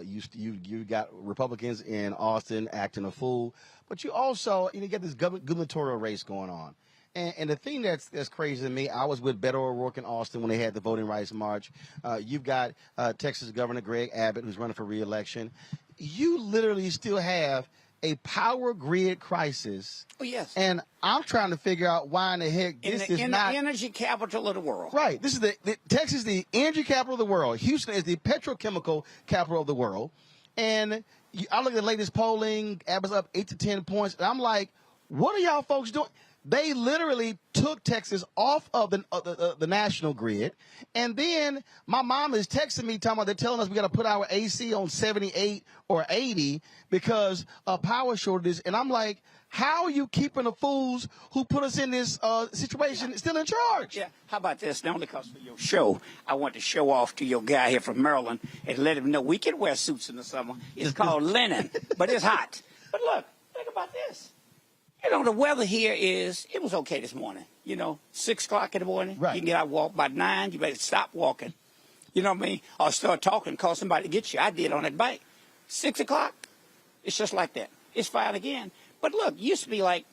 You got Republicans in Austin acting a fool. But you also you get this gubernatorial race going on. And the thing that's crazy to me, I was with Beto O'Rourke in Austin when they had the voting rights march. You've got Texas Governor Greg Abbott, who's running for re-election. You literally still have a power grid crisis. Oh, yes. And I'm trying to figure out why in the heck this is not the energy capital of the world. Right. This is Texas is the energy capital of the world. Houston is the petrochemical capital of the world. And I look at the latest polling, Abbott's up 8 to 10 points, and I'm like, what are y'all folks doing? They literally took Texas off of the national grid. And then my mom is texting me, they're telling us we got to put our AC on 78 or 80 because of power shortages. And I'm like, how are you keeping the fools who put us in this situation still in charge? Yeah. How about this? Not only because for your show, I want to show off to your guy here from Maryland and let him know we can wear suits in the summer. It's called linen, but it's hot. But look, think about this. You know, the weather here it was okay this morning. 6 o'clock in the morning. Right. You can get out and walk by 9. You better stop walking. You know what I mean? Or start talking, call somebody to get you. I did on that bike. 6 o'clock, it's just like that. It's fine again. But look, it used to be like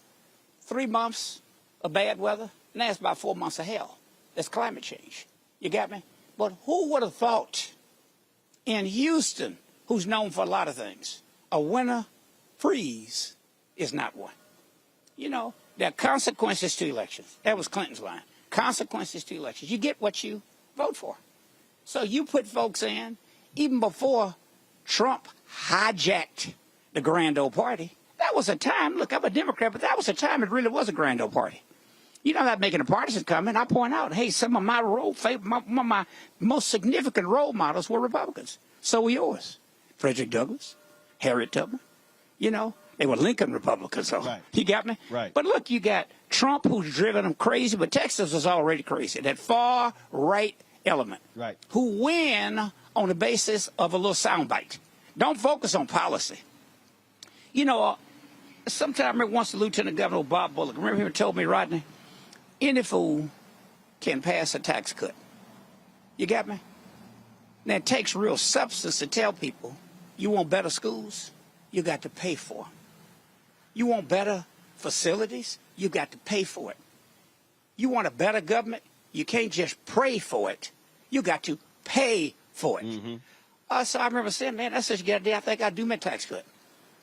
3 months of bad weather. Now it's about 4 months of hell. That's climate change. You got me? But who would have thought in Houston, who's known for a lot of things, a winter freeze is not one? There are consequences to elections. That was Clinton's line. Consequences to elections. You get what you vote for. So you put folks in, even before Trump hijacked the grand old party, that was a time, look, I'm a Democrat, but that was a time it really was a grand old party. I'm not making a partisan comment. I point out, hey, some of my my most significant role models were Republicans. So were yours. Frederick Douglass, Harriet Tubman, They were Lincoln Republicans, so you got me? Right. But look, you got Trump, who's driven them crazy, but Texas was already crazy. That far right element, who win on the basis of a little soundbite. Don't focus on policy. Sometime I remember once the Lieutenant Governor Bob Bullock, remember him told me, Rodney, any fool can pass a tax cut. You got me? Now, it takes real substance to tell people, you want better schools, you got to pay for them. You want better facilities? You got to pay for it. You want a better government? You can't just pray for it. You got to pay for it. So I remember saying, man, that's such a good idea. I think I'll do my tax cut.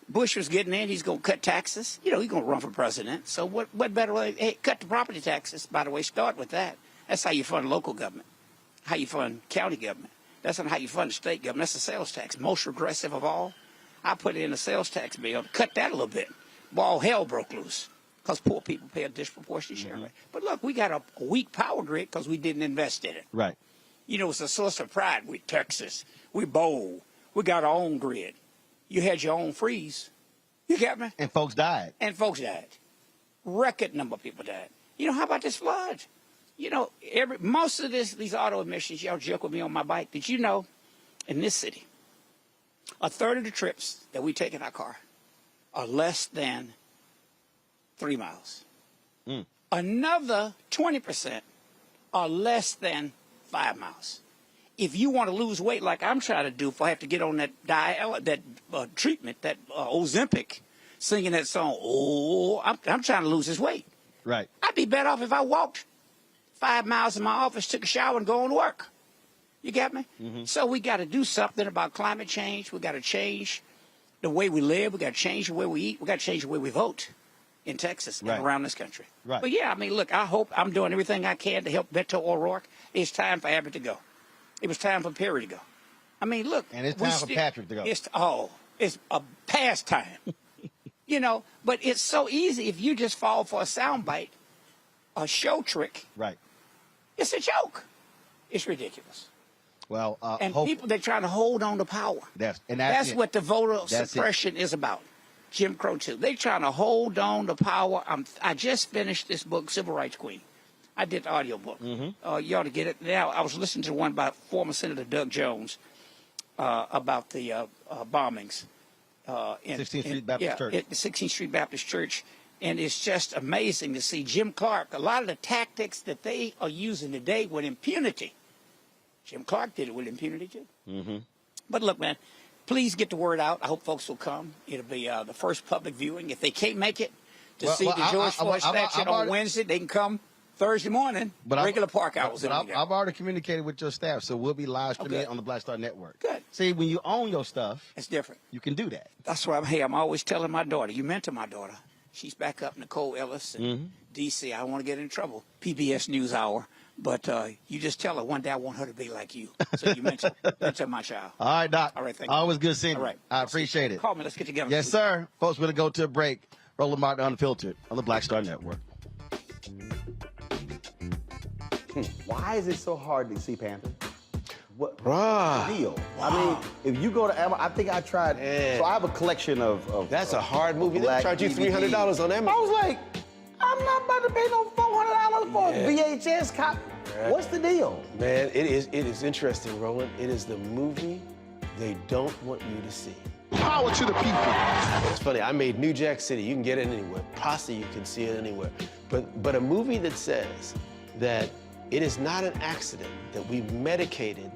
Bush was getting in. He's going to cut taxes. You know, he's going to run for president. So what better way? Hey, cut the property taxes. By the way, start with that. That's how you fund local government. How you fund county government. That's not how you fund the state government. That's the sales tax. Most regressive of all. I put it in the sales tax bill to cut that a little bit. Well, all hell broke loose because poor people pay a disproportionate share of it. But look, we got a weak power grid because we didn't invest in it. Right. You know, it's a source of pride. We Texas. We bold. We got our own grid. You had your own freeze. You got me? And folks died. Record number of people died. You know, how about this flood? You know, most of these auto emissions, y'all joke with me on my bike. Did you know, in this city, a third of the trips that we take in our car are less than 3 miles. Another 20% are less than 5 miles. If you want to lose weight like I'm trying to do, if I have to get on that treatment, that Ozempic, singing that song, I'm trying to lose this weight. Right. I'd be better off if I walked 5 miles in my office, took a shower, and go on to work. You got me? So we got to do something about climate change. We got to change the way we live. We got to change the way we eat. We got to change the way we vote in Texas and around this country. Right. But yeah, I mean, look, I hope I'm doing everything I can to help Beto O'Rourke. It's time for Abbott to go. It was time for Perry to go. I mean, look. And it's time for Patrick to go. It's a pastime. You know, but it's so easy if you just fall for a soundbite, a show trick. Right. It's a joke. It's ridiculous. Well, and people, they're trying to hold on to power. That's what the voter suppression is about. Jim Crow too. They're trying to hold on to power. I just finished this book, Civil Rights Queen. I did the audio book. You ought to get it. Now, I was listening to one by former Senator Doug Jones about the bombings. 16th Street Baptist Church. At the 16th Street Baptist Church. And it's just amazing to see Jim Clarke, a lot of the tactics that they are using today with impunity. Jim Clarke did it with impunity too. But look, man, please get the word out. I hope folks will come. It'll be the first public viewing. If they can't make it to see the George Floyd statue on Wednesday, they can come Thursday morning, regular park hours. I've already communicated with your staff, so we'll be live streaming it on the Black Star Network. Good. See, when you own your stuff, it's different. You can do that. That's why I'm always telling my daughter, you mentor my daughter. She's back up, Nicole Ellis in D.C. I don't want to get in trouble. PBS NewsHour. But you just tell her one day I want her to be like you. So you mentor my child. All right, Doc. All right, thank you. Always good seeing you. All right. I appreciate it. Call me. Let's get together. Yes, sir. Folks, we're going to go to a break. Roland Martin Unfiltered on the Black Star Network. Why is it so hard to see Panther? What's the deal? Wow. I mean, if you go to Amazon, I think I tried. So I have a collection of That's a hard movie. They charge you DVDs. $300 on Amazon. I was like, I'm not about to pay no $400 for a VHS copy. What's the deal? Man, it is interesting, Roland. It is the movie they don't want you to see. Power to the people. It's funny. I made New Jack City. You can get it anywhere. Pasta, you can see it anywhere. But a movie that says that it is not an accident that we medicated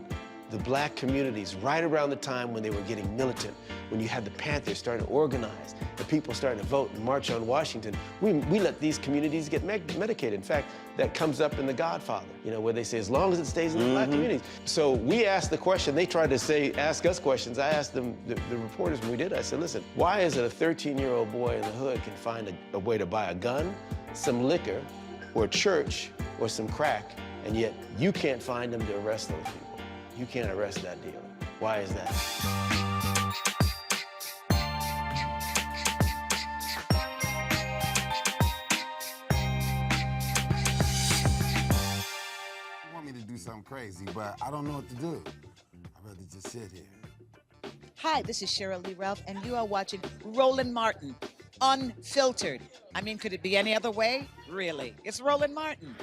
the black communities right around the time when they were getting militant, when you had the Panthers starting to organize, the people starting to vote and march on Washington. We let these communities get medicated. In fact, that comes up in The Godfather, you know, where they say, as long as it stays in the black communities. So we asked the question, they tried to ask us questions. I asked them, the reporters when we did, I said, listen, why is it a 13-year-old boy in the hood can find a way to buy a gun, some liquor, or a church, or some crack, and yet you can't find them to arrest those people? You can't arrest that dealer. Why is that? You want me to do something crazy, but I don't know what to do. I'd rather just sit here. Hi, this is Cheryl Lee Ralph, and you are watching Roland Martin, Unfiltered. I mean, could it be any other way? Really? It's Roland Martin.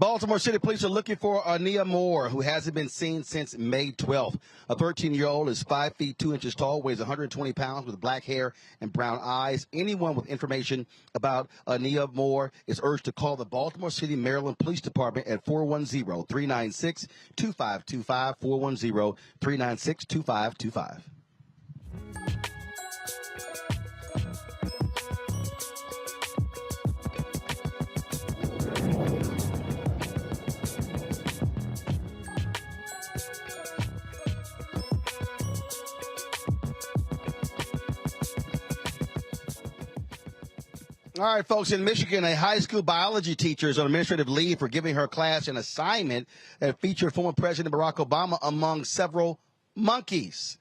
Baltimore City Police are looking for Ania Moore, who hasn't been seen since May 12th. A 13-year-old is 5 feet 2 inches tall, weighs 120 pounds, with black hair and brown eyes. Anyone with information about Ania Moore is urged to call the Baltimore City, Maryland Police Department at 410-396-2525, 410-396-2525. All right, folks, in Michigan, a high school biology teacher is on administrative leave for giving her class an assignment that featured former President Barack Obama among several monkeys.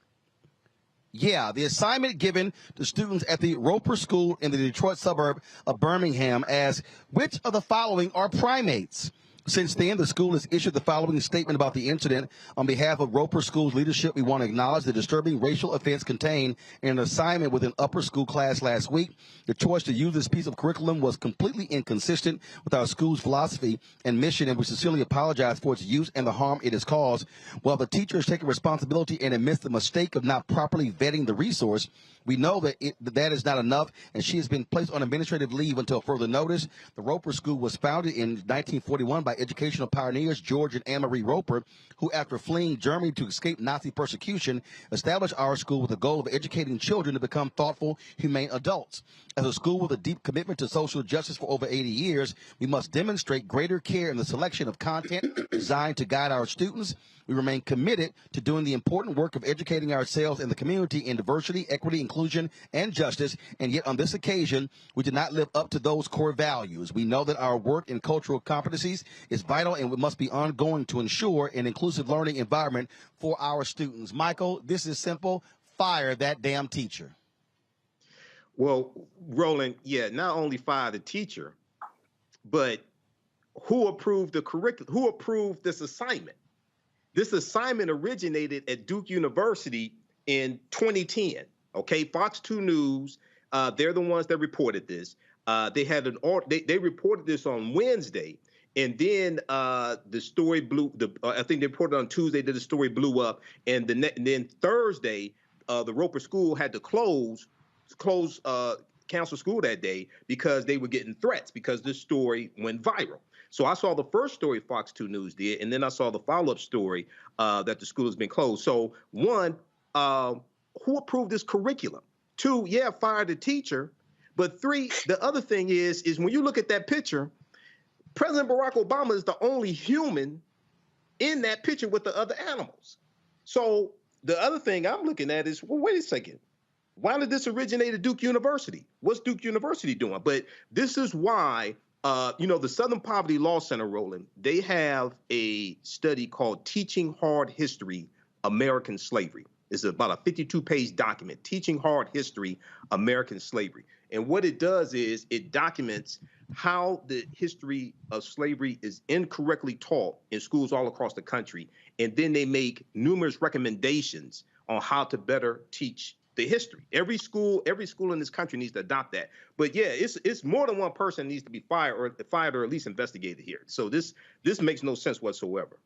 Yeah, the assignment given to students at the Roper School in the Detroit suburb of Birmingham as which of the following are primates? Since then, the school has issued the following statement about the incident. On behalf of Roper School's leadership, we want to acknowledge the disturbing racial offense contained in an assignment with an upper school class last week. The choice to use this piece of curriculum was completely inconsistent with our school's philosophy and mission, and we sincerely apologize for its use and the harm it has caused. While the teacher has taken responsibility and admits the mistake of not properly vetting the resource, we know that that is not enough, and she has been placed on administrative leave until further notice. The Roper School was founded in 1941 by educational pioneers George and Anne-Marie Roper, who, after fleeing Germany to escape Nazi persecution, established our school with the goal of educating children to become thoughtful, humane adults. As a school with a deep commitment to social justice for over 80 years, we must demonstrate greater care in the selection of content designed to guide our students. We remain committed to doing the important work of educating ourselves and the community in diversity, equity, inclusion, and justice, and yet on this occasion, we did not live up to those core values. We know that our work in cultural competencies is vital, and it must be ongoing to ensure an inclusive learning environment for our students. Michael, this is simple. Fire that damn teacher. Well, Roland, yeah, not only fire the teacher, but who approved the curriculum? Who approved this assignment? This assignment originated at Duke University in 2010. Okay, Fox 2 News, they're the ones that reported this. They had they reported this on Wednesday, and then the story blew. I think they reported on Tuesday that the story blew up, and then Thursday, the Roper School had to cancel school that day because they were getting threats because this story went viral. So I saw the first story Fox 2 News did, and then I saw the follow-up story that the school has been closed. So one, who approved this curriculum? Two, yeah, fire the teacher. But three, the other thing is when you look at that picture, President Barack Obama is the only human in that picture with the other animals. So the other thing I'm looking at is, well, wait a second. Why did this originate at Duke University? What's Duke University doing? But this is why, the Southern Poverty Law Center, Roland, they have a study called Teaching Hard History, American Slavery. It's about a 52-page document, Teaching Hard History, American Slavery. And what it does is it documents how the history of slavery is incorrectly taught in schools all across the country. And then they make numerous recommendations on how to better teach the history. Every school in this country needs to adopt that. But yeah, it's more than one person needs to be fired or at least investigated here. So this makes no sense whatsoever.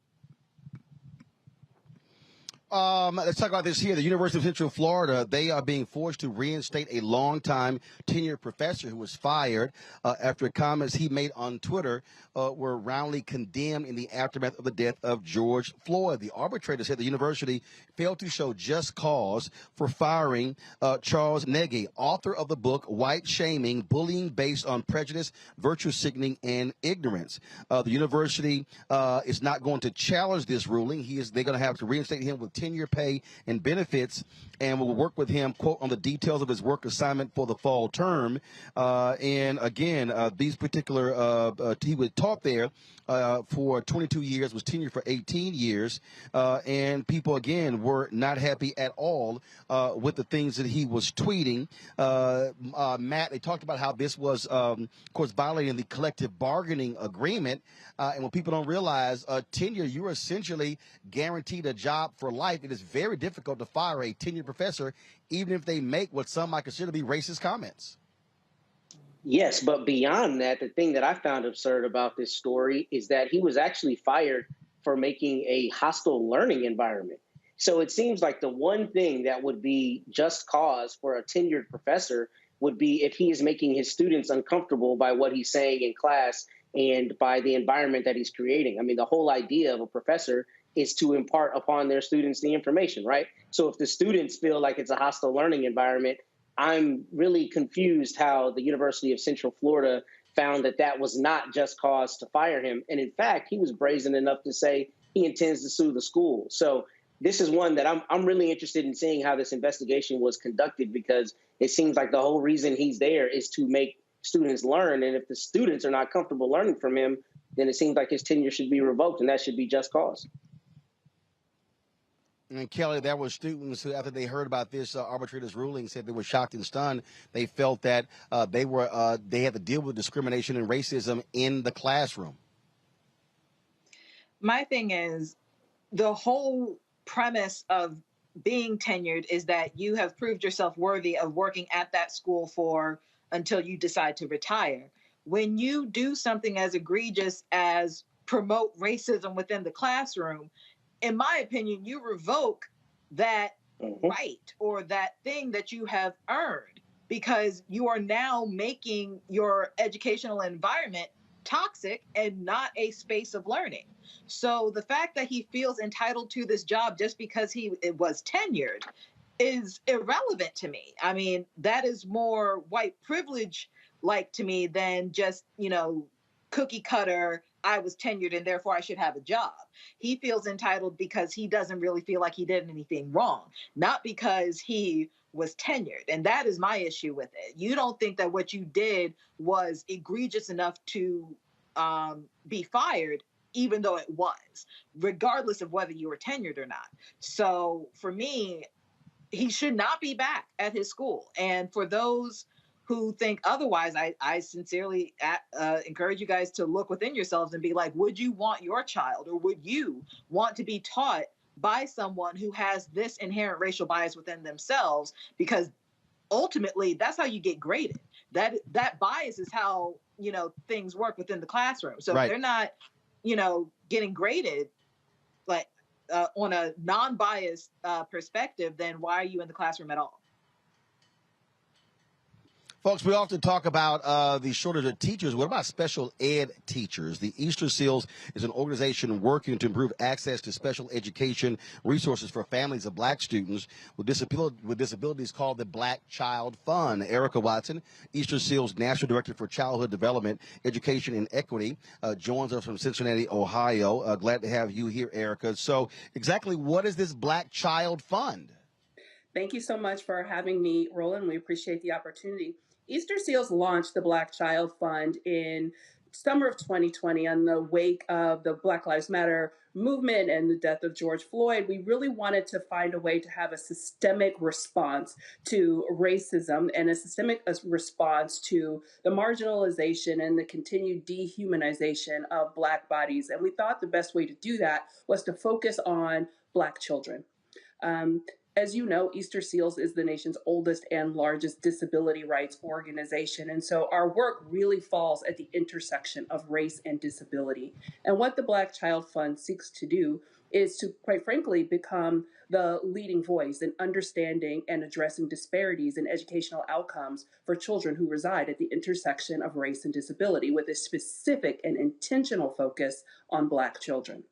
Let's talk about this here. The University of Central Florida, they are being forced to reinstate a longtime tenured professor who was fired after comments he made on Twitter were roundly condemned in the aftermath of the death of George Floyd. The arbitrator said the university failed to show just cause for firing Charles Negi, author of the book White Shaming, Bullying Based on Prejudice, Virtue Signaling, and Ignorance. The university is not going to challenge this ruling. They're going to have to reinstate him with tenure pay and benefits, and will work with him, quote, on the details of his work assignment for the fall term. And again, these particular, he was taught there for 22 years, was tenured for 18 years, and people, again, were not happy at all with the things that he was tweeting. Matt, they talked about how this was, of course, violating the collective bargaining agreement, and when people don't realize tenure, you're essentially guaranteed a job for life. It is very difficult to fire a tenured professor, even if they make what some might consider to be racist comments. Yes, but beyond that, the thing that I found absurd about this story is that he was actually fired for making a hostile learning environment. So it seems like the one thing that would be just cause for a tenured professor would be if he is making his students uncomfortable by what he's saying in class and by the environment that he's creating. I mean, the whole idea of a professor is to impart upon their students the information, right? So if the students feel like it's a hostile learning environment, I'm really confused how the University of Central Florida found that that was not just cause to fire him. And in fact, he was brazen enough to say he intends to sue the school. So this is one that I'm really interested in seeing how this investigation was conducted, because it seems like the whole reason he's there is to make students learn. And if the students are not comfortable learning from him, then it seems like his tenure should be revoked, and that should be just cause. And Kelly, there were students who, after they heard about this arbitrator's ruling, said they were shocked and stunned. They felt that they had to deal with discrimination and racism in the classroom. My thing is, the whole premise of being tenured is that you have proved yourself worthy of working at that school for until you decide to retire. When you do something as egregious as promote racism within the classroom, in my opinion, you revoke that right or that thing that you have earned, because you are now making your educational environment toxic and not a space of learning. So the fact that he feels entitled to this job just because he was tenured is irrelevant to me. I mean, that is more white privilege like to me than just, cookie cutter, I was tenured and therefore I should have a job. He feels entitled because he doesn't really feel like he did anything wrong, not because he was tenured. And that is my issue with it. You don't think that what you did was egregious enough to be fired, even though it was, regardless of whether you were tenured or not. So for me, he should not be back at his school. And for those who think otherwise, I sincerely encourage you guys to look within yourselves and be like, would you want your child, or would you want to be taught by someone who has this inherent racial bias within themselves? Because ultimately, that's how you get graded. That bias is how, things work within the classroom. So if they're not, getting graded like on a non-biased perspective, then why are you in the classroom at all? Folks, we often talk about the shortage of teachers. What about special ed teachers? The Easter Seals is an organization working to improve access to special education resources for families of black students with disabilities called the Black Child Fund. Erica Watson, Easter Seals National Director for Childhood Development, Education, and Equity, joins us from Cincinnati, Ohio. Glad to have you here, Erica. So exactly what is this Black Child Fund? Thank you so much for having me, Roland. We appreciate the opportunity. Easter Seals launched the Black Child Fund in summer of 2020 on the wake of the Black Lives Matter movement and the death of George Floyd. We really wanted to find a way to have a systemic response to racism and a systemic response to the marginalization and the continued dehumanization of Black bodies. And we thought the best way to do that was to focus on Black children. As you know, Easter Seals is the nation's oldest and largest disability rights organization. And so our work really falls at the intersection of race and disability. And what the Black Child Fund seeks to do is to, quite frankly, become the leading voice in understanding and addressing disparities in educational outcomes for children who reside at the intersection of race and disability, with a specific and intentional focus on Black children.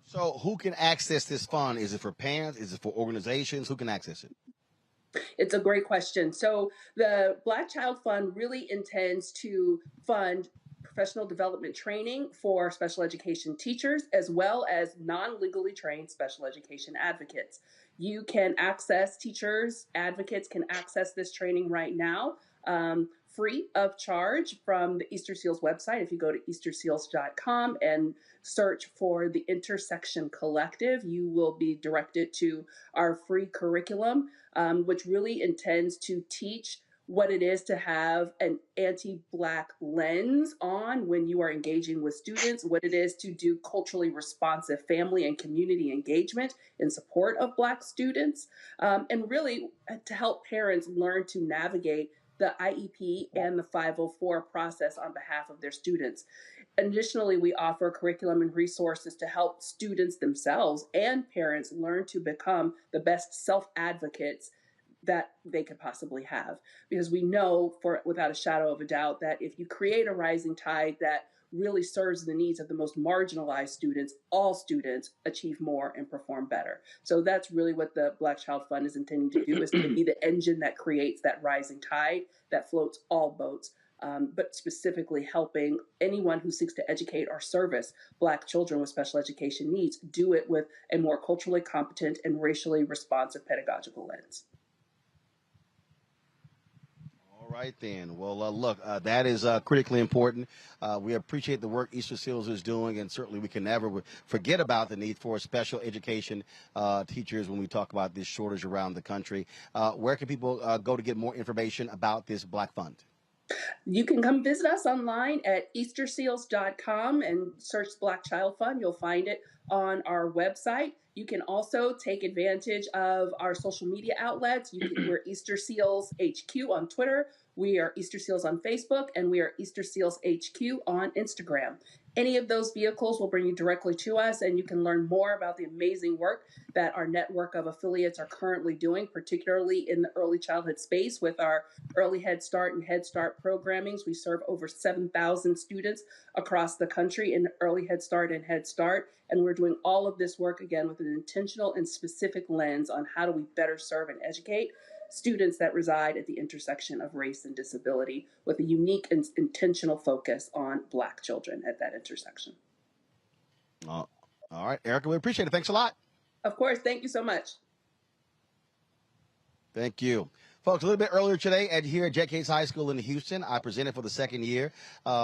So who can access this fund? Is it for parents? Is it for organizations? Who can access it? It's a great question. So the Black Child Fund really intends to fund professional development training for special education teachers, as well as non-legally trained special education advocates. You can access, teachers, advocates can access this training right now, free of charge from the Easter Seals website. If you go to easterseals.com and search for the Intersection Collective, you will be directed to our free curriculum, which really intends to teach what it is to have an anti-Black lens on when you are engaging with students, what it is to do culturally responsive family and community engagement in support of Black students, and really to help parents learn to navigate the IEP and the 504 process on behalf of their students. Additionally, we offer curriculum and resources to help students themselves and parents learn to become the best self-advocates that they could possibly have. Because we know without a shadow of a doubt that if you create a rising tide that really serves the needs of the most marginalized students, all students achieve more and perform better. So that's really what the Black Child Fund is intending to do, is to be the engine that creates that rising tide that floats all boats. But specifically helping anyone who seeks to educate or service Black children with special education needs do it with a more culturally competent and racially responsive pedagogical lens. All right, then. Well, look, that is critically important. We appreciate the work Easter Seals is doing, and certainly we can never forget about the need for special education teachers when we talk about this shortage around the country. Where can people go to get more information about this Black Fund? You can come visit us online at easterseals.com and search Black Child Fund. You'll find it on our website. You can also take advantage of our social media outlets. We're Easter Seals HQ on Twitter. We are Easter Seals on Facebook, and we are Easter Seals HQ on Instagram. Any of those vehicles will bring you directly to us, and you can learn more about the amazing work that our network of affiliates are currently doing, particularly in the early childhood space with our Early Head Start and Head Start programmings. We serve over 7,000 students across the country in Early Head Start and Head Start, and we're doing all of this work, again, with an intentional and specific lens on how do we better serve and educate students that reside at the intersection of race and disability, with a unique and intentional focus on Black children at that intersection. All right, Erica, we appreciate it. Thanks a lot. Of course. Thank you so much. Thank you. Folks, a little bit earlier today here at Yakes High School in Houston, I presented for the second year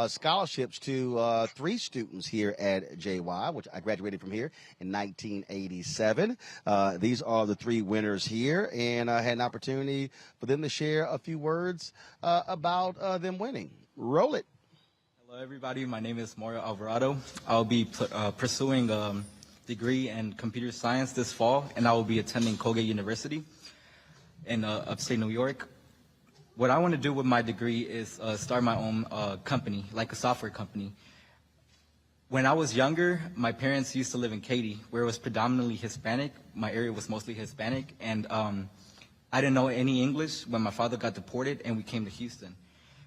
scholarships to 3 students here at JY, which I graduated from here in 1987. These are the 3 winners here, and I had an opportunity for them to share a few words about them winning. Roll it. Hello, everybody. My name is Mario Alvarado. I'll be pursuing a degree in computer science this fall, and I will be attending Colgate University in upstate New York. What I want to do with my degree is start my own company, like a software company. When I was younger, my parents used to live in Katy, where it was predominantly Hispanic. My area was mostly Hispanic, and I didn't know any English when my father got deported and we came to Houston.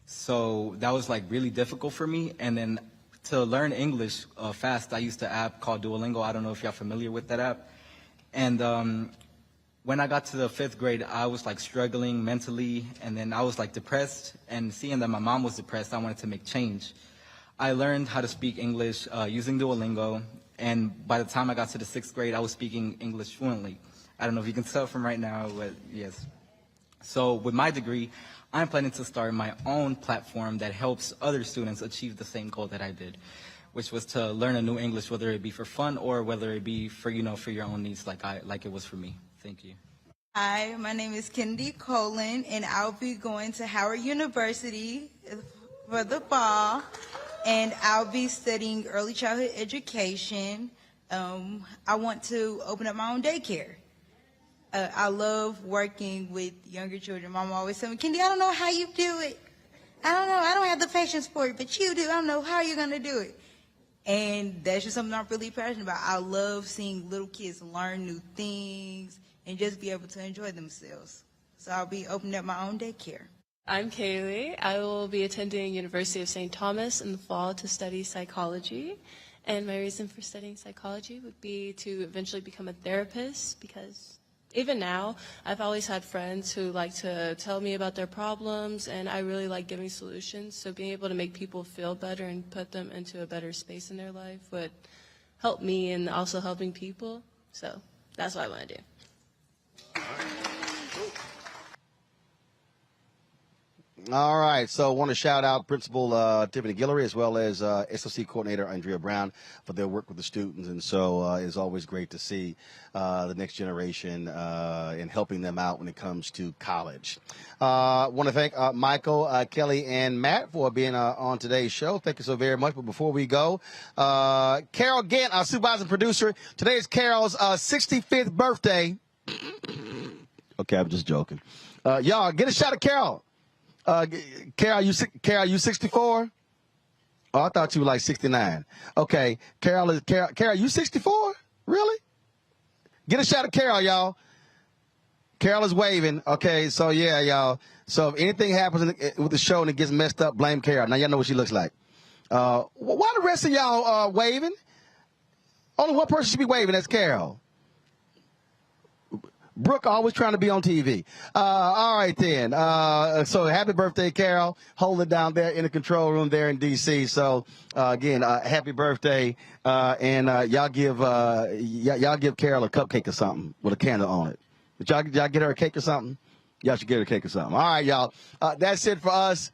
So that was like really difficult for me. And then to learn English fast, I used an app called Duolingo. I don't know if y'all familiar with that app. And when I got to the 5th grade, I was like struggling mentally, and then I was like depressed, and seeing that my mom was depressed, I wanted to make change. I learned how to speak English using Duolingo, and by the time I got to the 6th grade, I was speaking English fluently. I don't know if you can tell from right now, but yes. So with my degree, I'm planning to start my own platform that helps other students achieve the same goal that I did, which was to learn a new English, whether it be for fun or whether it be for, for your own needs like it was for me. Thank you. Hi, my name is Kennedy Colin, and I'll be going to Howard University for the fall, and I'll be studying early childhood education. I want to open up my own daycare. I love working with younger children. Mama always tell me, Kendi, I don't know how you do it. I don't know. I don't have the patience for it, but you do. I don't know how you're going to do it. And that's just something I'm really passionate about. I love seeing little kids learn new things and just be able to enjoy themselves. So I'll be opening up my own daycare. I'm Kaylee. I will be attending University of St. Thomas in the fall to study psychology. And my reason for studying psychology would be to eventually become a therapist, because even now, I've always had friends who like to tell me about their problems, and I really like giving solutions. So being able to make people feel better and put them into a better space in their life would help me, and also helping people. So that's what I want to do. All right, so I want to shout out Principal Tiffany Guillory as well as SLC Coordinator Andrea Brown for their work with the students. And so it's always great to see the next generation and helping them out when it comes to college. I want to thank Michael, Kelly, and Matt for being on today's show. Thank you so very much. But before we go, Carol Gant, our supervising producer, today is Carol's 65th birthday. Okay, I'm just joking. Y'all, get a shot of Carol. Carol, you 64? Oh, I thought you were like 69. Okay, Carol, you 64? Really? Get a shot of Carol, y'all. Carol is waving. Okay, so yeah, y'all. So if anything happens with the show and it gets messed up, blame Carol. Now y'all know what she looks like. Why the rest of y'all waving? Only one person should be waving. That's Carol. Brooke always trying to be on TV. All right, then. So happy birthday, Carol. Hold it down there in the control room there in D.C. So, again, happy birthday. And y'all give Carol a cupcake or something with a candle on it. Did y'all get her a cake or something? Y'all should get her a cake or something. All right, y'all. That's it for us.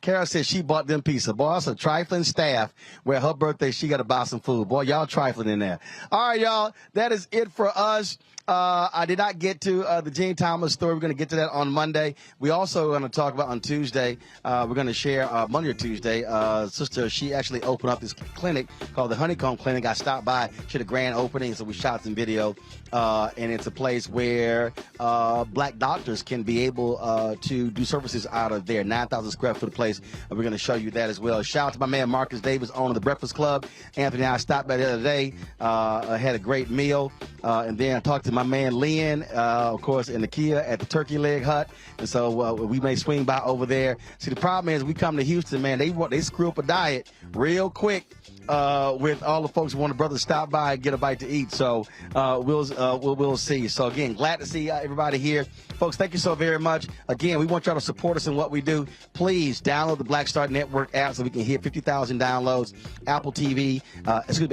Carol said she bought them pizza. Boy, that's a trifling staff where her birthday, she got to buy some food. Boy, y'all trifling in there. All right, y'all. That is it for us. I did not get to the Gene Thomas story. We're going to get to that on Monday. We also are going to talk about on Tuesday. We're going to share Monday or Tuesday. Sister, she actually opened up this clinic called the Honeycomb Clinic. I stopped by. She had a grand opening, so we shot some video. And it's a place where black doctors can be able to do services out of there. 9,000 square foot place. We're going to show you that as well. Shout out to my man Marcus Davis, owner of the Breakfast Club. Anthony and I stopped by the other day. Had a great meal. And then I talked to my man Lynn, of course, in the Kia at the Turkey Leg Hut. And so we may swing by over there. See, the problem is we come to Houston, man, they screw up a diet real quick. With all the folks who want a brother to stop by and get a bite to eat. So we'll see. So again, glad to see everybody here. Folks, thank you so very much. Again, we want y'all to support us in what we do. Please download the Black Star Network app so we can hit 50,000 downloads. Apple TV,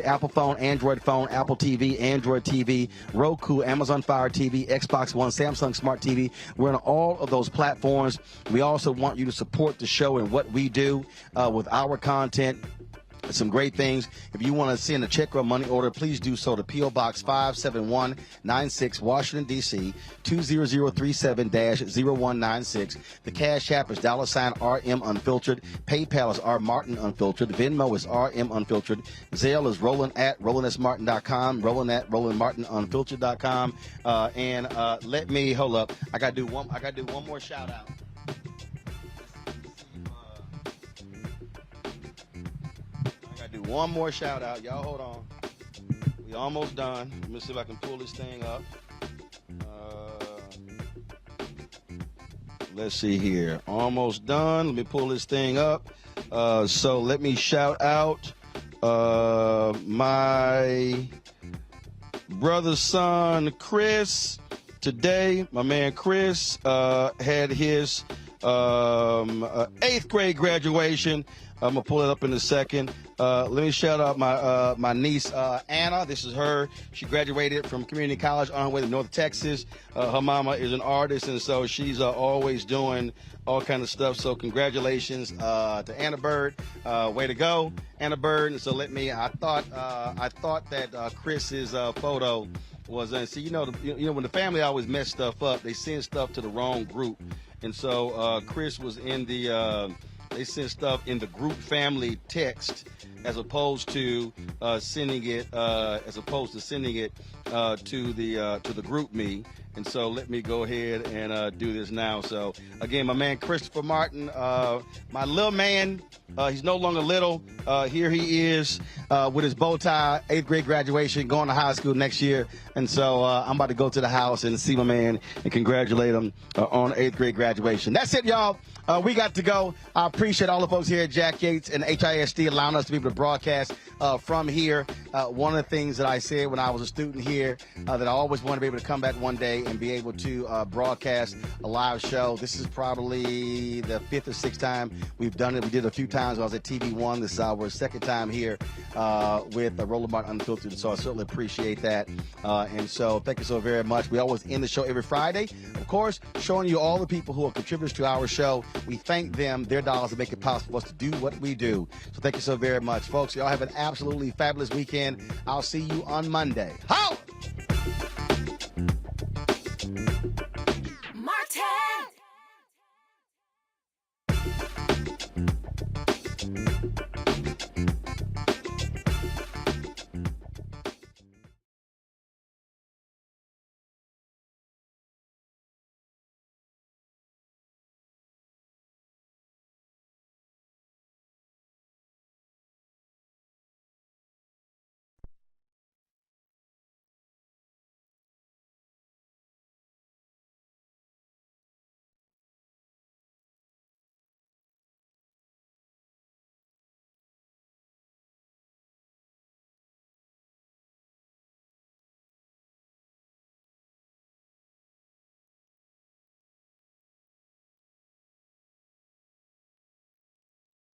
Apple phone, Android phone, Apple TV, Android TV, Roku, Amazon Fire TV, Xbox One, Samsung Smart TV. We're on all of those platforms. We also want you to support the show and what we do with our content. Some great things. If you want to send a check or a money order, please do so to P.O. Box 57196, Washington, D.C., 20037-0196. The Cash App is $RM Unfiltered. PayPal is R Martin Unfiltered. Venmo is RM Unfiltered. Zelle is Roland at RolandSMartin.com. Roland at RolandMartinUnfiltered.com. And let me hold up. I gotta do one more shout out. Do one more shout out. Y'all hold on. We almost done. Let me see if I can pull this thing up. Let's see here. Almost done. Let me pull this thing up. So let me shout out my brother's son, Chris. Today, my man Chris had his 8th grade graduation. I'm going to pull it up in a second. Let me shout out my niece, Anna. This is her. She graduated from community college on her way to North Texas. Her mama is an artist, and so she's always doing all kind of stuff. So congratulations to Anna Bird. Way to go, Anna Bird. And so I thought that Chris's photo was, see, you know, when the family always mess stuff up, they send stuff to the wrong group. And so Chris was in the... They send stuff in the group family text as opposed to sending it to the group me. And so let me go ahead and do this now. So again, my man Christopher Martin, my little man, he's no longer little. Here he is with his bow tie, 8th grade graduation, going to high school next year. And so I'm about to go to the house and see my man and congratulate him on 8th grade graduation. That's it, y'all. We got to go. I appreciate all the folks here at Jack Yates and HISD allowing us to be able to broadcast from here. One of the things that I said when I was a student here that I always wanted to be able to come back one day Friday and be able to broadcast a live show. This is probably the 5th or 6th time we've done it. We did it a few times when I was at TV1. This is our second time here with Roland Martin Unfiltered, so I certainly appreciate that. And so thank you so very much. We always end the show every Friday, of course, showing you all the people who are contributors to our show. We thank them. Their dollars make it possible for us to do what we do. So thank you so very much, folks. Y'all have an absolutely fabulous weekend. I'll see you on Monday. How?